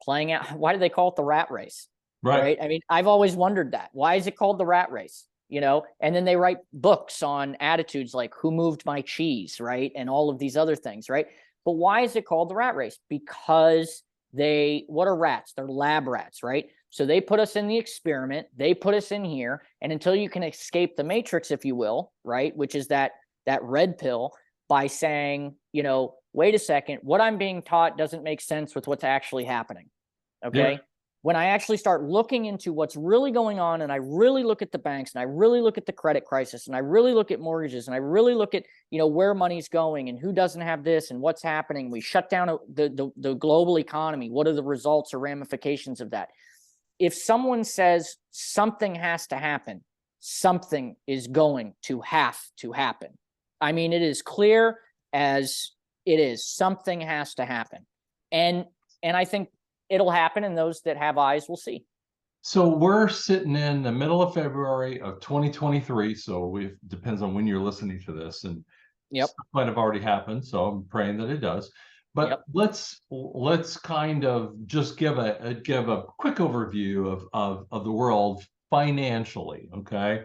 playing out. Why do they call it the rat race? Right. I mean, I've always wondered that. Why is it called the rat race? And then they write books on attitudes like who moved my cheese, right? And all of these other things, right? But why is it called the rat race? Because what are rats? They're lab rats, right? So they put us in the experiment, they put us in here, and until you can escape the matrix, if you will, right? Which is that red pill, by saying, wait a second, what I'm being taught doesn't make sense with what's actually happening. Okay. Yeah. When I actually start looking into what's really going on, and I really look at the banks, and I really look at the credit crisis, and I really look at mortgages, and I really look at, where money's going and who doesn't have this and what's happening. We shut down the global economy. What are the results or ramifications of that? If someone says something has to happen, something is going to have to happen. I mean, it is clear as it is. Something has to happen. And I think it'll happen, and those that have eyes will see. So we're sitting in the middle of February of 2023. So it depends on when you're listening to this, and stuff might have already happened. So I'm praying that it does. But let's kind of just give a quick overview of the world financially. Okay,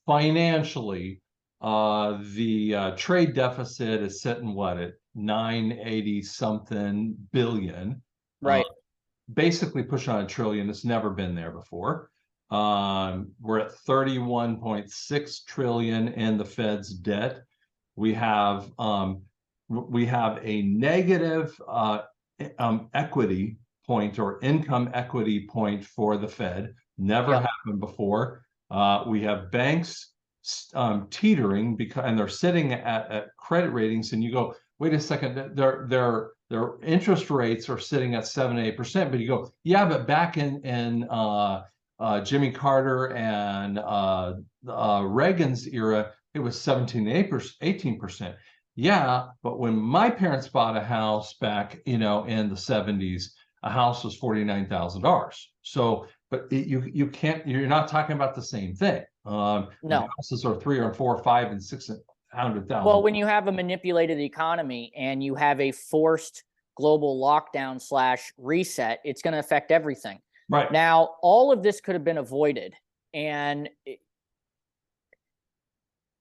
financially, the trade deficit is sitting at 980 something billion. Right. Basically pushing on $1 trillion. It's never been there before. We're at 31.6 trillion in the Fed's debt. We have a negative equity point or income equity point for the Fed. Never happened before. We have banks teetering and they're sitting at credit ratings, and you go, wait a second, their interest rates are sitting at 7-8%, but you go, yeah, but back in Jimmy Carter and Reagan's era, it was 18%. Yeah, but when my parents bought a house back, in the 70s, a house was $49,000. So, but you can't, you're not talking about the same thing. No, houses are 3 or 4 or 5 and 600,000. Well, when you have a manipulated economy and you have a forced global lockdown / reset, it's going to affect everything. Right. Now, all of this could have been avoided And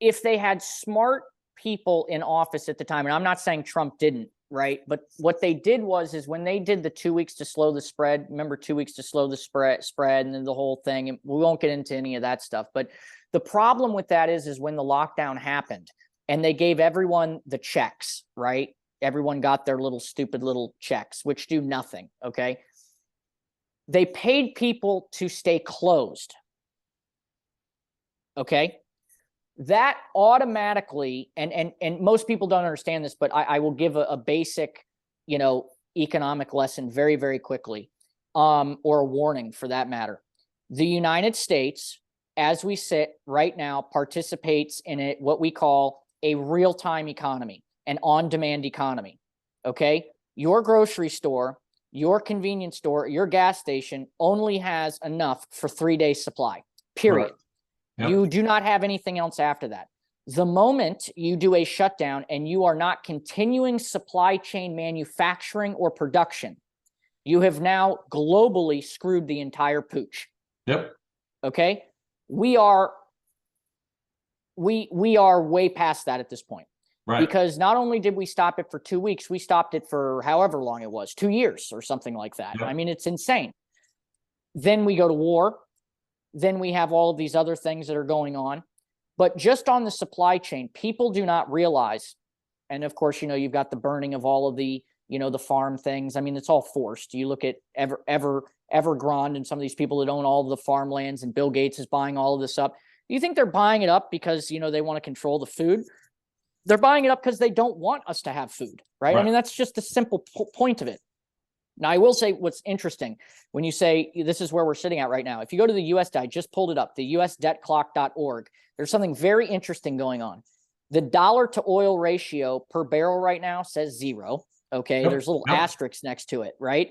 if they had smart people in office at the time, and I'm not saying Trump didn't, right? But what they did is when they did the 2 weeks to slow the spread, remember 2 weeks to slow the spread and then the whole thing, and we won't get into any of that stuff. But the problem with that is when the lockdown happened and they gave everyone the checks, right? Everyone got their little stupid little checks, which do nothing, okay? They paid people to stay closed, okay? That automatically, and most people don't understand this, but I will give a basic, economic lesson very, very quickly, or a warning for that matter. The United States, as we sit right now, participates in what we call a real-time economy, an on-demand economy, okay? Your grocery store, your convenience store, your gas station only has enough for 3 days supply, period. Right. Yep. You do not have anything else after that. The moment you do a shutdown and you are not continuing supply chain manufacturing or production, you have now globally screwed the entire pooch. Yep. Okay? We are way past that at this point. Right. Because not only did we stop it for 2 weeks, we stopped it for however long it was, 2 years or something like that. Yep. I mean, it's insane. Then we go to war. Then we have all of these other things that are going on. But just on the supply chain, people do not realize, and of course, you've got the burning of all of the, the farm things. I mean, it's all forced. You look at Evergrande and some of these people that own all of the farmlands, and Bill Gates is buying all of this up. Do you think they're buying it up because, they want to control the food? They're buying it up because they don't want us to have food, right? I mean, that's just the simple point of it. Now, I will say what's interesting when you say this is where we're sitting at right now. If you go to the US, I just pulled it up, the usdebtclock.org, there's something very interesting going on. The dollar to oil ratio per barrel right now says 0. Okay. Yep. There's little Yep. asterisks next to it, right?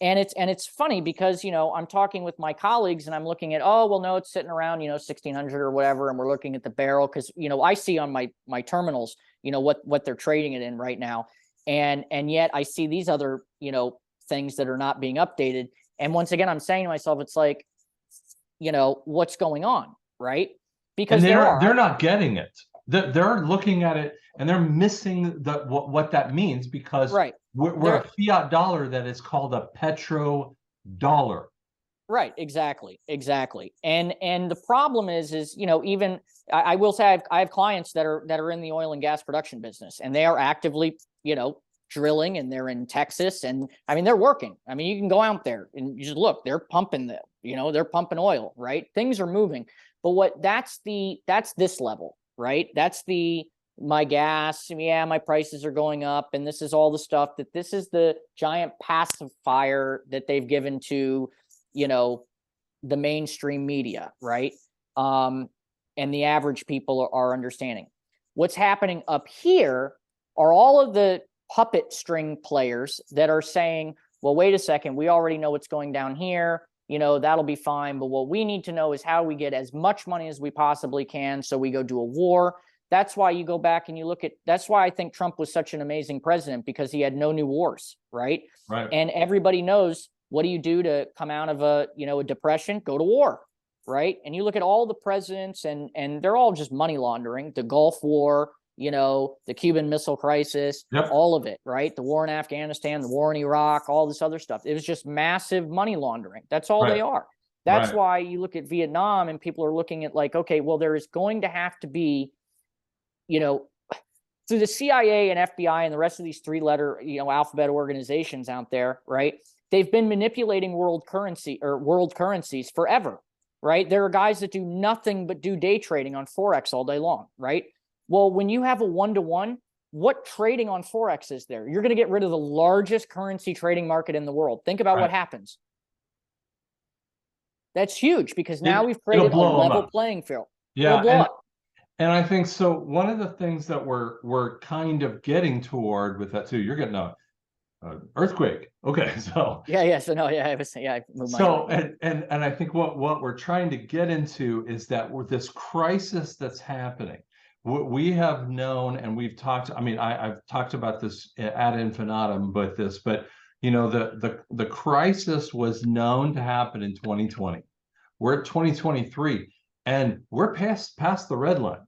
And it's funny because, I'm talking with my colleagues and I'm looking at, oh, well, no, it's sitting around, 1600 or whatever. And we're looking at the barrel because, I see on my terminals, what they're trading it in right now. And yet I see these other, things that are not being updated. And once again, I'm saying to myself, it's like, what's going on, right? Because they're not getting it. They're looking at it and they're missing what that means, because right. we're a fiat dollar that is called a petro dollar. Right, exactly. And the problem is even I will say I have clients that are in the oil and gas production business, and they are actively, drilling, and they're in Texas, and I mean, they're working. I mean, you can go out there and you just look, they're pumping they're pumping oil, right? Things are moving. But that's this level, right? That's my gas, yeah, my prices are going up, and this is all the stuff this is the giant pacifier that they've given to, the mainstream media, right? And the average people are understanding. What's happening up here are all of the puppet string players that are saying, well, wait a second, we already know what's going down here, that'll be fine. But what we need to know is how we get as much money as we possibly can. So we go do a war. That's why you go back and you look at, that's why I think Trump was such an amazing president, because he had no new wars, right? Right. And everybody knows, what do you do to come out of a depression? Go to war, right? And you look at all the presidents, and they're all just money laundering. The Gulf War, the Cuban Missile Crisis, Yep. all of it, right? The war in Afghanistan, the war in Iraq, all this other stuff. It was just massive money laundering. That's all they are. That's why you look at Vietnam and people are looking at like, okay, well, there is going to have to be, through the CIA and FBI and the rest of these 3-letter, alphabet organizations out there, right? They've been manipulating world currencies forever, right? There are guys that do nothing but do day trading on Forex all day long, right? Well, when you have a 1-to-1, what trading on Forex is there? You're going to get rid of the largest currency trading market in the world. Think about what happens. That's huge, because now we've created a level playing field. Yeah. And I think so. One of the things that we're kind of getting toward with that too, you're getting a earthquake. Okay, so I moved my and I think what we're trying to get into is that with this crisis that's happening, we have known, and we've talked. I mean, I've talked about this ad infinitum, but the crisis was known to happen in 2020. we're at 2023, and we're past the red line.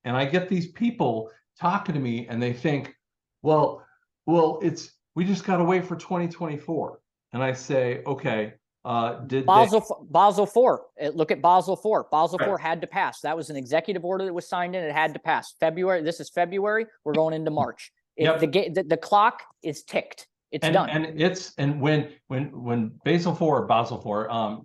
And I get these people talking to me, and they think, well, we just got to wait for 2024. And I say, okay, Basel 4. Look at Basel 4. Basel Right. 4 had to pass. That was an executive order that was signed in. It had to pass. February. This is February. We're going into March. Yep. The clock is ticked. It's done. And when Basel 4,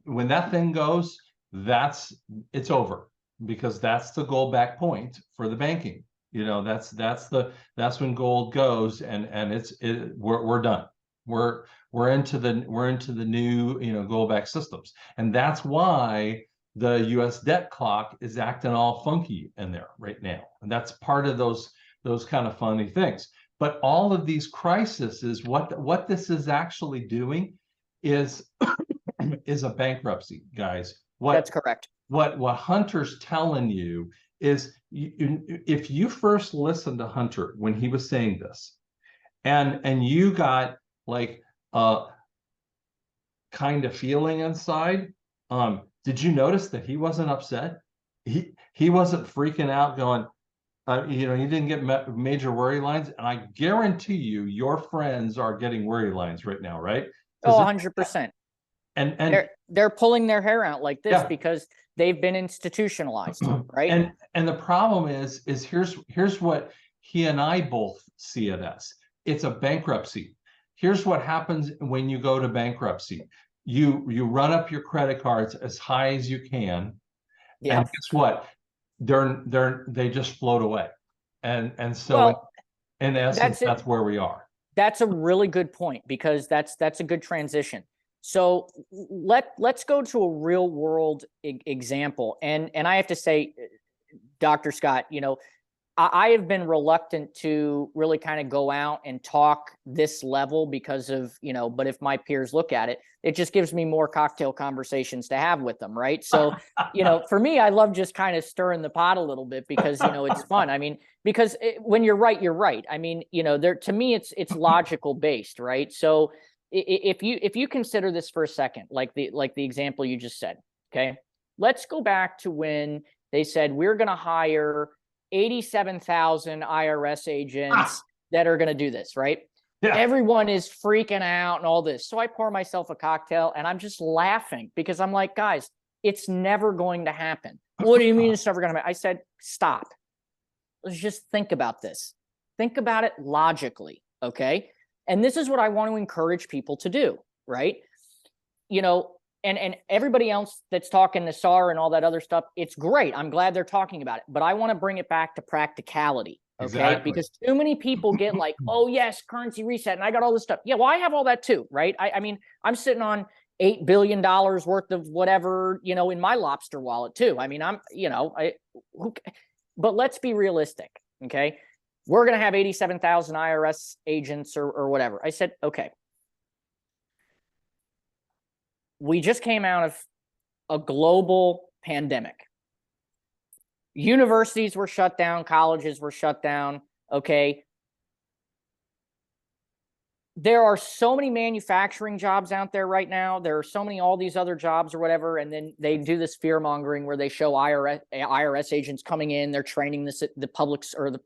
when that thing goes, it's over, because that's the gold back point for the banking. That's when gold goes, and we're done. We're into the new gold back systems, and that's why the U.S. debt clock is acting all funky in there right now, and that's part of those kind of funny things. But all of these crises, what this is actually doing is is a bankruptcy, guys. That's correct. What Hunter's telling you is, if you first listened to Hunter when he was saying this, and you got like a kind of feeling inside, did you notice that he wasn't upset? He wasn't freaking out, going, you didn't get major worry lines. And I guarantee you, your friends are getting worry lines right now, right? Oh, 100%. And they're pulling their hair out like this because they've been institutionalized, right? And the problem is here's what he and I both see it as. It's a bankruptcy. Here's what happens when you go to bankruptcy. You run up your credit cards as high as you can, and guess what? They just float away, and so in essence, that's where we are. That's a really good point, because that's a good transition. So let's go to a real world example, and I have to say, Dr. Scott, I have been reluctant to really kind of go out and talk this level because of, but if my peers look at it, it just gives me more cocktail conversations to have with them. Right. So, for me, I love just kind of stirring the pot a little bit because, it's fun. I mean, because when you're right, you're right. I mean, to me, it's logical based. Right. So if you consider this for a second, like the example you just said, okay, let's go back to when they said we're going to hire 87,000 IRS agents that are going to do this, right? Yeah. Everyone is freaking out and all this. So I pour myself a cocktail and I'm just laughing because I'm like, guys, it's never going to happen. What do you mean it's never going to happen? I said, stop. Let's just think about this. Think about it logically, okay? And this is what I want to encourage people to do, right? And everybody else that's talking NESARA and all that other stuff, it's great. I'm glad they're talking about it, but I want to bring it back to practicality, okay? Exactly. Because too many people get like, oh yes, currency reset, and I got all this stuff. Yeah, well, I have all that too, right? I mean, I'm sitting on $8 billion worth of whatever, in my lobster wallet too. I mean, but let's be realistic, okay? We're going to have 87,000 IRS agents or whatever. I said, okay. We just came out of a global pandemic. Universities were shut down, colleges were shut down, okay? There are so many manufacturing jobs out there right now. There are so many, all these other jobs or whatever, and then they do this fear mongering where they show IRS agents coming in, they're training the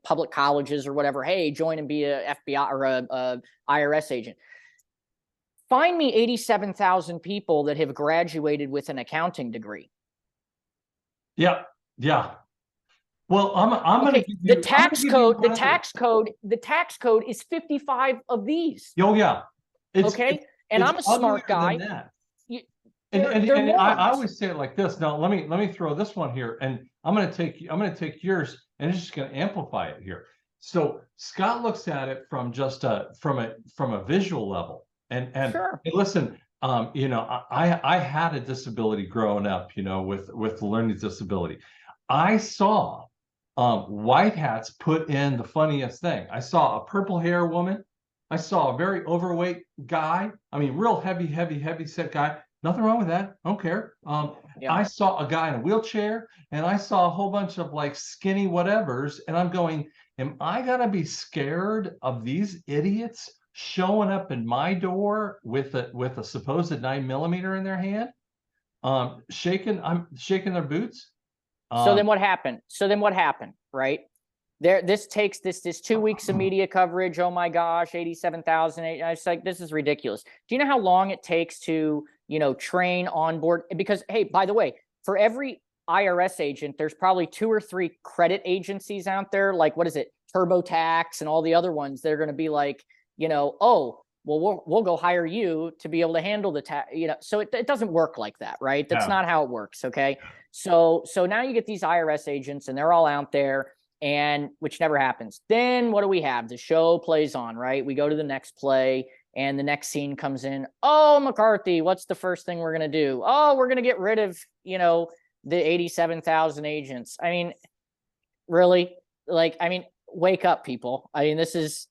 public colleges or whatever. Hey, join and be a FBI or a IRS agent. Find me 87,000 people that have graduated with an accounting degree. Yeah. Well, I'm okay. The tax code is 55 of these. Oh yeah. And I'm a smart guy. I always say it like this. Now let me throw this one here, and I'm going to take yours and just going to amplify it here. So Scott looks at it from just from a visual level. And sure. Hey, listen, I had a disability growing up, with learning disability. I saw white hats put in the funniest thing. I saw a purple hair woman. I saw a very overweight guy. I mean, real heavy set guy. Nothing wrong with that. I don't care. I saw a guy in a wheelchair, and I saw a whole bunch of like skinny whatevers. And I'm going, am I gonna be scared of these idiots showing up in my door with a supposed 9mm in their hand? I'm shaking their boots. So then Um, what happened? So then what happened, right? There, this takes this 2 weeks of media coverage. Oh my gosh, 87,000. I was like, this is ridiculous. Do you know how long it takes to, train onboard? Because, hey, by the way, for every IRS agent, there's probably 2 or 3 credit agencies out there, like what is it, TurboTax and all the other ones. They're going to be like, oh, well, we'll go hire you to be able to handle the tax. So it doesn't work like that, right? That's yeah. not how it works. Okay. So now you get these IRS agents and they're all out there, and which never happens. Then what do we have? The show plays on, right? We go to the next play and the next scene comes in. Oh, McCarthy, what's the first thing we're going to do? Oh, we're going to get rid of, the 87,000 agents. I mean, really? Wake up, people. I mean, this is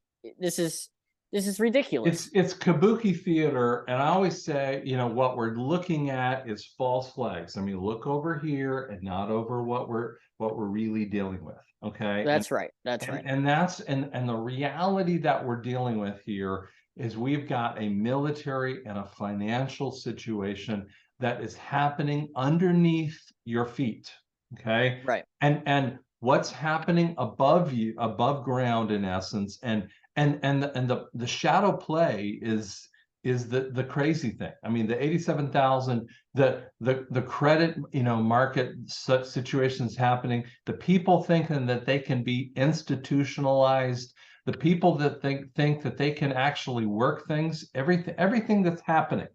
ridiculous. It's kabuki theater, and I always say, what we're looking at is false flags. I mean, look over here and not over what we're really dealing with. Okay. That's right. That's right. And that's and the reality that we're dealing with here is we've got a military and a financial situation that is happening underneath your feet. Okay. Right. And what's happening above you, above ground, in essence, and the shadow play is the crazy thing. I mean, the 87,000, the credit, market situations happening, the people thinking that they can be institutionalized, the people that think that they can actually work things, everything that's happening.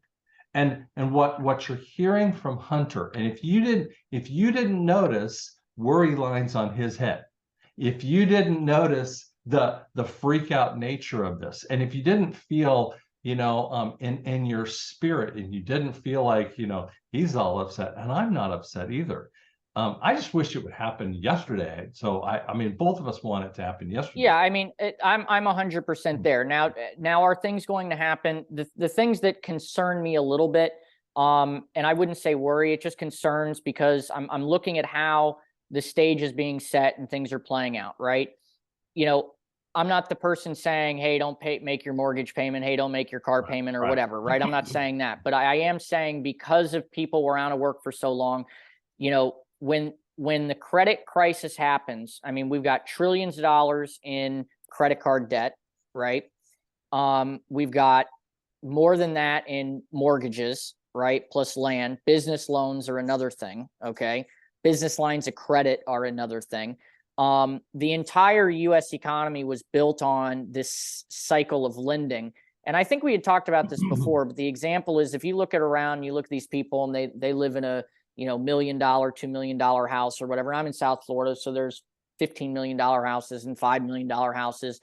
And what you're hearing from Hunter, and if you didn't notice worry lines on his head, if you didn't notice the freak out nature of this, and if you didn't feel, in your spirit, and you didn't feel like, he's all upset, and I'm not upset either. I just wish it would happen yesterday. So I mean, both of us want it to happen yesterday. Yeah, I mean, I'm 100% there. Now are things going to happen? The things that concern me a little bit, and I wouldn't say worry, it just concerns, because I'm looking at how the stage is being set and things are playing out, right? I'm not the person saying, hey, don't make your mortgage payment, hey, don't make your car payment, or Right. whatever, right? I'm not saying that, but I am saying, because of people were out of work for so long, when the credit crisis happens, I mean, we've got trillions of dollars in credit card debt, right? We've got more than that in mortgages, right? Plus land. Business loans are another thing, okay? Business lines of credit are another thing. The entire US economy was built on this cycle of lending. And I think we had talked about this before, but the example is, if you look around, you look at these people and they live in a $1 million, $2 million house or whatever. I'm in South Florida, so there's $15 million houses and $5 million houses.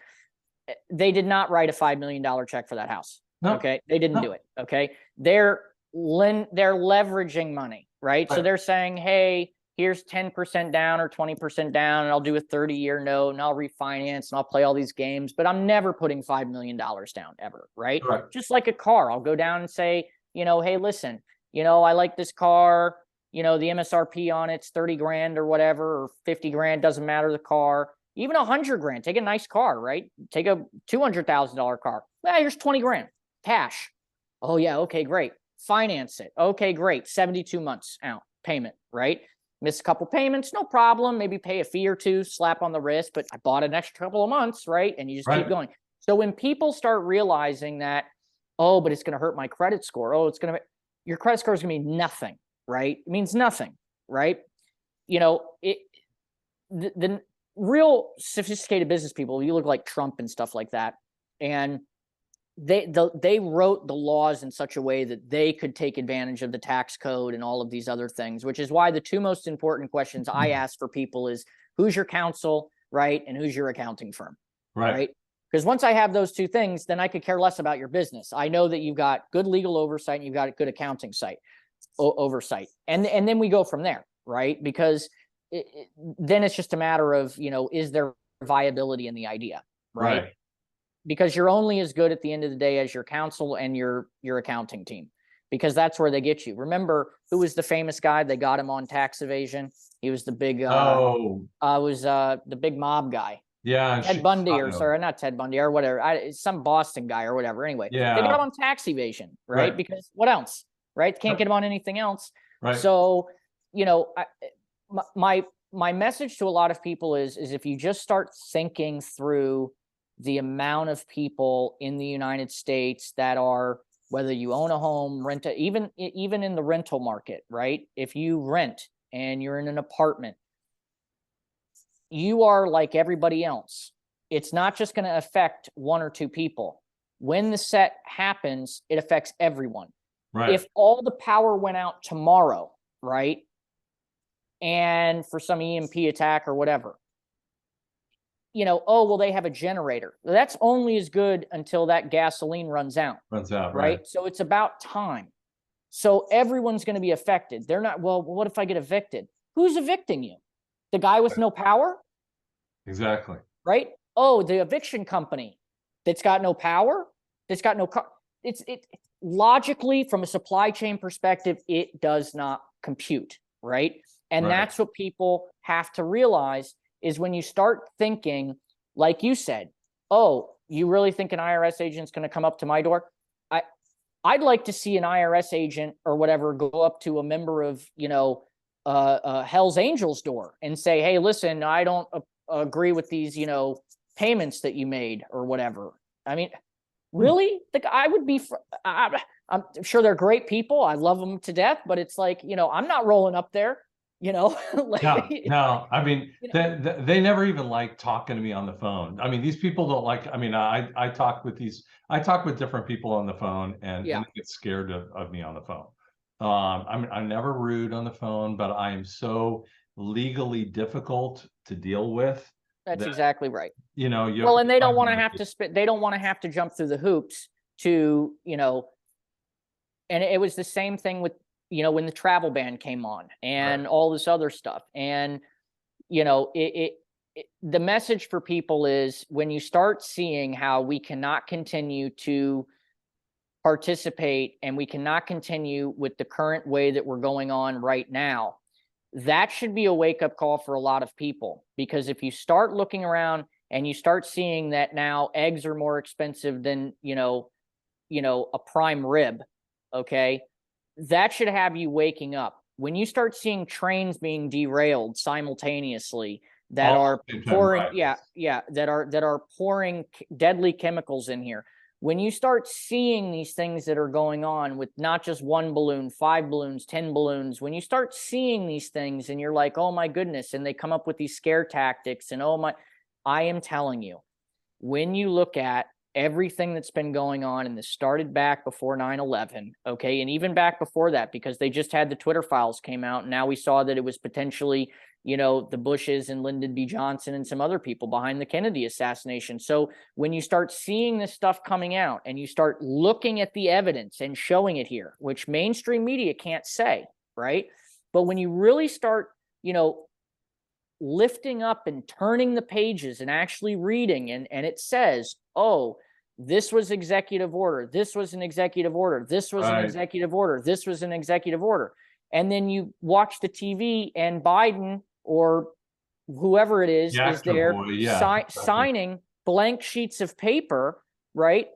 They did not write a $5 million check for that house. No, okay. They didn't no. do it. Okay. They're leveraging money, right? So Right. they're saying, hey, here's 10% down or 20% down, and I'll do a 30-year note and I'll refinance and I'll play all these games, but I'm never putting $5 million down ever. Right. Right. Just like a car, I'll go down and say, hey, listen, I like this car. The MSRP on it's 30 grand or whatever, or 50 grand, doesn't matter the car, even 100 grand, take a nice car, right? Take a $200,000 car. Well, here's 20 grand cash. Oh yeah. Okay, great. Finance it. Okay, great. 72 months out payment, right? Miss a couple payments, no problem. Maybe pay a fee or two, slap on the wrist, but I bought an extra couple of months, right? And you just keep going. So when people start realizing that, oh, but it's going to hurt my credit score. Oh, your credit score is going to be nothing. Right? It means nothing, right? The real sophisticated business people, you look like Trump and stuff like that, and they wrote the laws in such a way that they could take advantage of the tax code and all of these other things, which is why the 2 most important questions I ask for people is, who's your counsel, right? And who's your accounting firm, right? Because once I have those 2 things, then I could care less about your business. I know that you've got good legal oversight and you've got a good accounting oversight, and then we go from there, right? Because then it's just a matter of, is there viability in the idea, right? Because you're only as good at the end of the day as your counsel and your accounting team, because that's where they get you. Remember, who was the famous guy? They got him on tax evasion. He was the big the big mob guy. Yeah, Ted Bundy, or sorry, not Ted Bundy, or whatever. Some Boston guy or whatever. Anyway, they got him on tax evasion, right? Because what else? Right? Can't get him on anything else. Right. So, you know, my message to a lot of people is if you just start thinking through the amount of people in the United States that are, whether you own a home, rent a, even in the rental market, right? If you rent and you're in an apartment, you are like everybody else. It's not just going to affect one or two people. When the set happens, it affects everyone. Right. If all the power went out tomorrow, right? And for some EMP attack or whatever, you know, oh, well, they have a generator. That's only as good until that gasoline runs out. Runs out, right? right. So it's about time. So everyone's going to be affected. They're not, well, what if I get evicted? Who's evicting you? The guy with no power? Exactly. Right? Oh, the eviction company that's got no power, that's got no it's logically, from a supply chain perspective, it does not compute, right? And Right. that's what people have to realize is when you start thinking, like you said, oh, you really think an IRS agent's going to come up to my door? I'd like to see an IRS agent or whatever go up to a member of, you know, Hell's Angels door and say, hey, listen, I don't agree with these, you know, payments that you made or whatever. I mean, really? I would be, I'm sure they're great people. I love them to death, but it's like, you know, I'm not rolling up there, you know. Like, No. I mean, you know, they never even like talking to me on the phone. I mean, these people don't like, I mean, I talk with different people on the phone, and yeah, they get scared of me on the phone. I'm never rude on the phone, but I am so legally difficult to deal with that's that, exactly right. you know, Well, and they don't might want be to have to they don't want to have to jump through the hoops to, you know, and it was the same thing with, you know, when the travel ban came on and all this other stuff. And, you know, the message for people is when you start seeing how we cannot continue to participate and we cannot continue with the current way that we're going on right now, that should be a wake-up call for a lot of people. Because if you start looking around and you start seeing that now eggs are more expensive than, you know, a prime rib, okay, that should have you waking up. When you start seeing trains being derailed simultaneously that all are at the same time, pouring, right. that are pouring deadly chemicals in here. When you start seeing these things that are going on with not just one balloon, 5 balloons, 10 balloons, when you start seeing these things and you're like, oh my goodness, and they come up with these scare tactics and oh my, I am telling you, when you look at everything that's been going on, and this started back before 9/11, okay, and even back before that, because they just had the Twitter files came out, and now we saw that it was potentially, you know, the Bushes and Lyndon B. Johnson and some other people behind the Kennedy assassination. So when you start seeing this stuff coming out and you start looking at the evidence and showing it here, which mainstream media can't say, right? But when you really start, you know, lifting up and turning the pages and actually reading, and it says, oh, this was executive order, this was an executive order, this was an executive order, this was an executive order, and then you watch the TV and Biden or whoever it is there signing blank sheets of paper, right?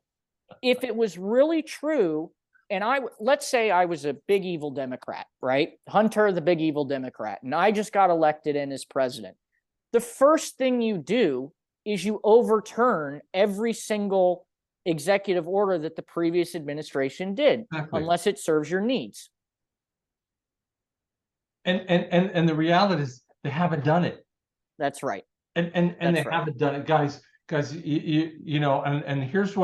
If it was really true, and let's say I was a big evil Democrat, right? Hunter, the big evil Democrat, and I just got elected in as president. The first thing you do is you overturn every single executive order that the previous administration did, unless it serves your needs. And the reality is they haven't done it. That's right. And they haven't done it, guys. You know, and here's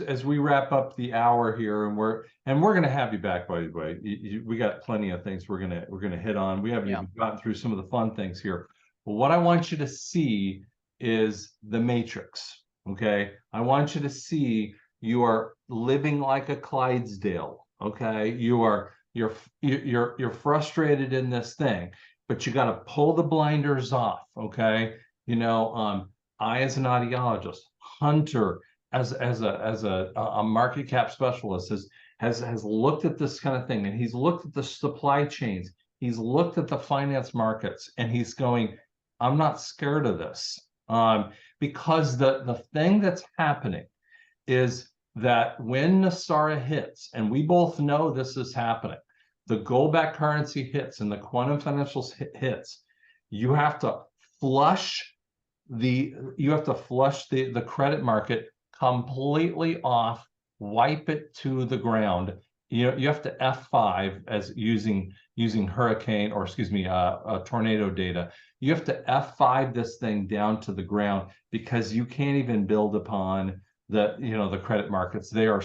as we wrap up the hour here, and we're gonna have you back, by the way. We got plenty of things we're gonna hit on. We haven't even gotten through some of the fun things here. But what I want you to see is the matrix. Okay, I want you to see you are living like a Clydesdale. Okay, you're frustrated in this thing, but you got to pull the blinders off. Okay, you know, I as an audiologist, Hunter as a market cap specialist has looked at this kind of thing, and he's looked at the supply chains, he's looked at the finance markets, and he's going, I'm not scared of this, because the thing that's happening is that when NESARA hits, and we both know this is happening, the gold-backed currency hits and the quantum financials hits, you have to flush the credit market completely off, wipe it to the ground. You have to F5 as using hurricane, or excuse me, tornado data. You have to F5 this thing down to the ground, because you can't even build upon the credit markets. They are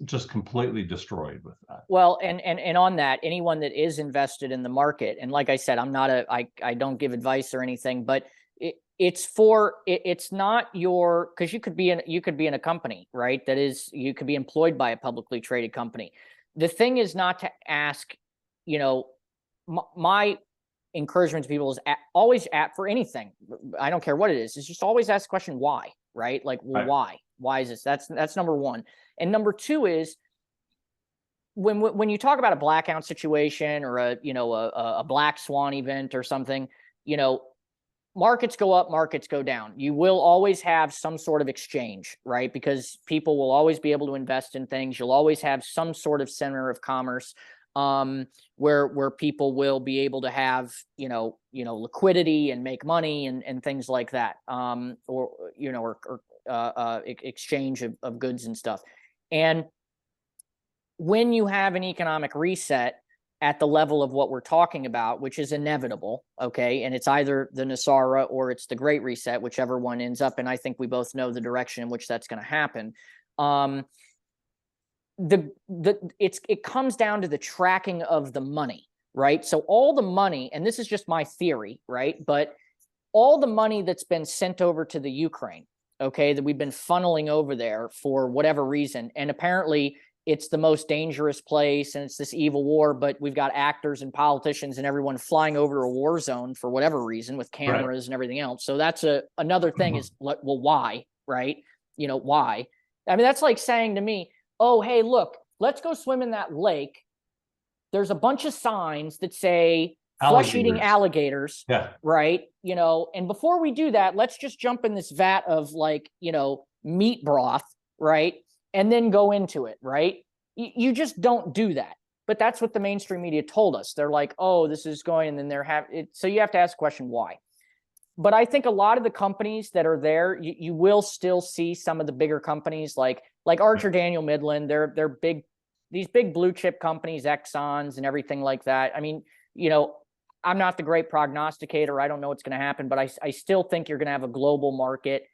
just completely destroyed with that. Well, and on that, anyone that is invested in the market, and like I said, I don't give advice or anything, but it's not your, because you could be in a company, right? You could be employed by a publicly traded company. The thing is not to ask, my encouragement to people is always for anything. I don't care what it is just always ask the question, why, right? Like, well, right. Why is this? That's number one. And number two is, when you talk about a blackout situation or a black swan event or something, markets go up, markets go down. You will always have some sort of exchange, right? Because people will always be able to invest in things. You'll always have some sort of center of commerce, where people will be able to have, liquidity and make money and things like that, or exchange of goods and stuff. And when you have an economic reset at the level of what we're talking about, which is inevitable, okay, and it's either the NESARA or it's the Great Reset, whichever one ends up, and I think we both know the direction in which that's going to happen. It comes down to the tracking of the money, right? So all the money, and this is just my theory, right? But all the money that's been sent over to the Ukraine, okay, that we've been funneling over there for whatever reason, and apparently it's the most dangerous place and it's this evil war, but we've got actors and politicians and everyone flying over to a war zone for whatever reason with cameras and everything else. So that's another thing is, well, why, right? Why? I mean, that's like saying to me, oh, hey, look, let's go swim in that lake. There's a bunch of signs that say flesh-eating alligators, right? And before we do that, let's just jump in this vat of meat broth, right? And then go into it, right? You just don't do that. But that's what the mainstream media told us. They're like, oh, this is going, and then they're having it. So you have to ask the question, why? But I think a lot of the companies that are there, you will still see some of the bigger companies like Archer Daniel Midland. They're big, these big blue chip companies, Exxons and everything like that. I mean, I'm not the great prognosticator. I don't know what's going to happen, but I still think you're going to have a global market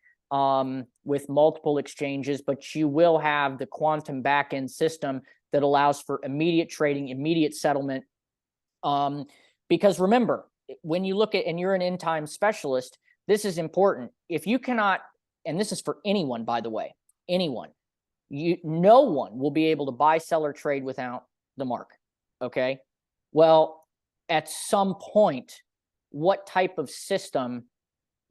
with multiple exchanges, but you will have the quantum backend system that allows for immediate trading, immediate settlement. Because remember, when you look at, and you're an end-time specialist, this is important. If you cannot, and this is for anyone, by the way, anyone, no one will be able to buy, sell, or trade without the mark, okay? Well, at some point, what type of system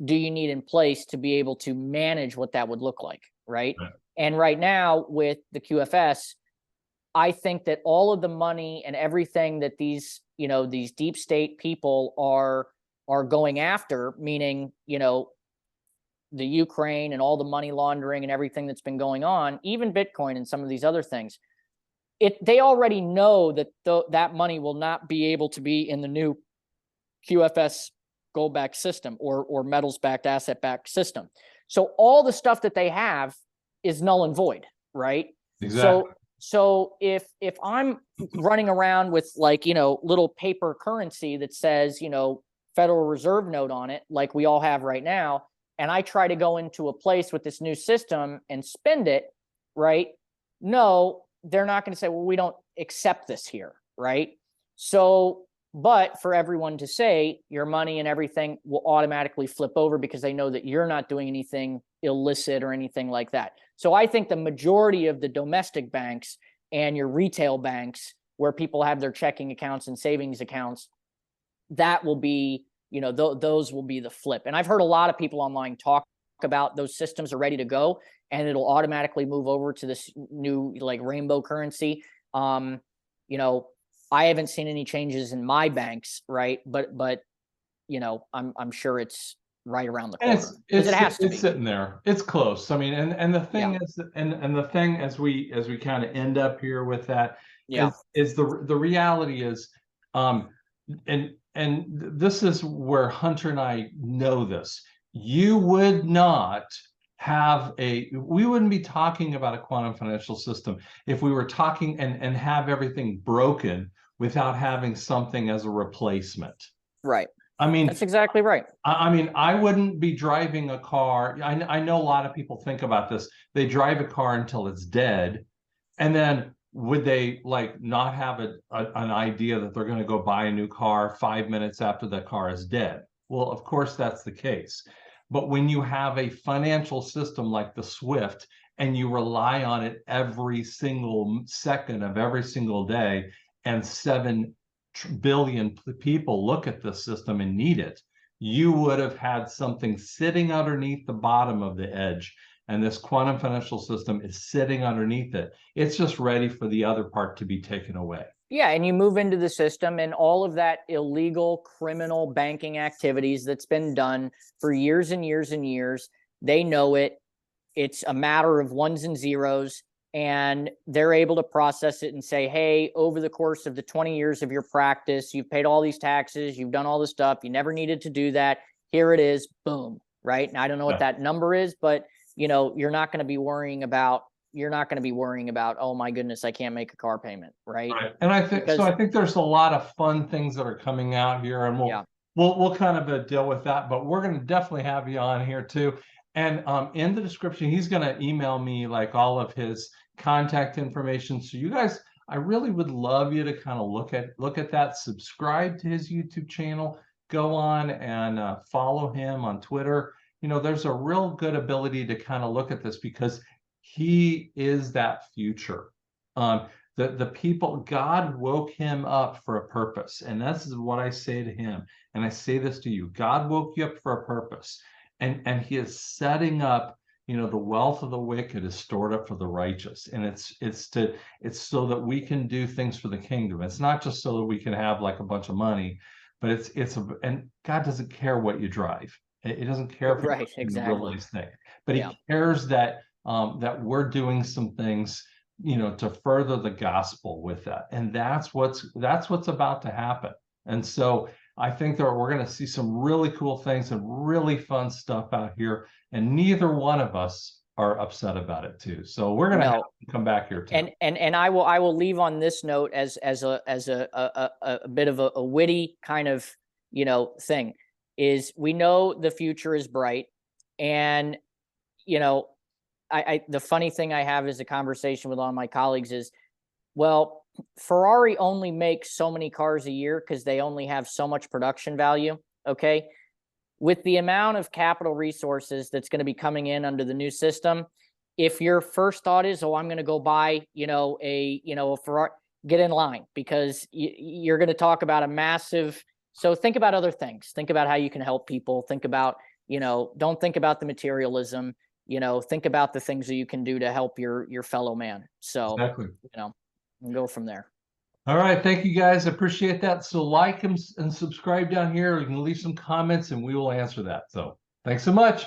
do you need in place to be able to manage what that would look like, right? And right now with the QFS, I think that all of the money and everything that these deep state people are going after, meaning, the Ukraine and all the money laundering and everything that's been going on, even Bitcoin and some of these other things, they already know that that money will not be able to be in the new QFS gold-backed system or metals-backed, asset-backed system. So all the stuff that they have is null and void, right? Exactly. So if I'm running around with little paper currency that says, Federal Reserve note on it, like we all have right now, and I try to go into a place with this new system and spend it, right? No, they're not going to say, well, we don't accept this here, right? So, but for everyone to say your money and everything will automatically flip over because they know that you're not doing anything illicit or anything like that. So I think the majority of the domestic banks and your retail banks where people have their checking accounts and savings accounts, that will be, those will be the flip. And I've heard a lot of people online talk about those systems are ready to go and it'll automatically move over to this new rainbow currency. I haven't seen any changes in my banks, right? But I'm sure it's right around the corner. It's sitting there. It's close. I mean, and the thing is, and the thing as we kind of end up here with that Yeah. is the reality is, and this is where Hunter and I know this. You would not have we wouldn't be talking about a quantum financial system if we were talking and have everything broken without having something as a replacement. Right. I mean, that's exactly right. I mean, I wouldn't be driving a car. I know a lot of people think about this. They drive a car until it's dead. And then would they like not have an idea that they're going to go buy a new car 5 minutes after the car is dead? Well, of course, that's the case. But when you have a financial system like the SWIFT and you rely on it every single second of every single day, and 7 billion people look at this system and need it, you would have had something sitting underneath the bottom of the edge. And this quantum financial system is sitting underneath it. It's just ready for the other part to be taken away. Yeah, and you move into the system and all of that illegal criminal banking activities that's been done for years and years and years, they know it. It's a matter of ones and zeros, and they're able to process it and say, hey, over the course of the 20 years of your practice, you've paid all these taxes, you've done all this stuff, you never needed to do that. Here it is, boom, right? And I don't know what that number is, but you're not going to be worrying about, oh my goodness, I can't make a car payment, right? And I think I think there's a lot of fun things that are coming out here, and we'll kind of deal with that, but we're going to definitely have you on here too. And in the description, he's going to email me like all of his contact information. So you guys, I really would love you to kind of look at that, subscribe to his YouTube channel, go on and follow him on Twitter. There's a real good ability to kind of look at this because he is that future. The people, God woke him up for a purpose. And that's what I say to him. And I say this to you, God woke you up for a purpose. And he is setting up, the wealth of the wicked is stored up for the righteous. And it's so that we can do things for the kingdom. It's not just so that we can have like a bunch of money, but and God doesn't care what you drive. It doesn't care if right, exactly. Thing, but he cares that that we're doing some things, to further the gospel with that. And that's what's about to happen. And so I think that we're going to see some really cool things and really fun stuff out here. And neither one of us are upset about it too. So we're going to have to come back here too. And I will leave on this note as a bit of a witty kind of, thing is, we know the future is bright. And, the funny thing I have is a conversation with all my colleagues is, well, Ferrari only makes so many cars a year because they only have so much production value. Okay. With the amount of capital resources that's going to be coming in under the new system, if your first thought is, oh, I'm going to go buy, a Ferrari, get in line, because you're going to talk about a massive. So think about other things. Think about how you can help people. Think about, don't think about the materialism. Think about the things that you can do to help your fellow man. So, exactly. And go from there. All right. Thank you guys. I appreciate that. So like and subscribe down here. You can leave some comments and we will answer that. So thanks so much.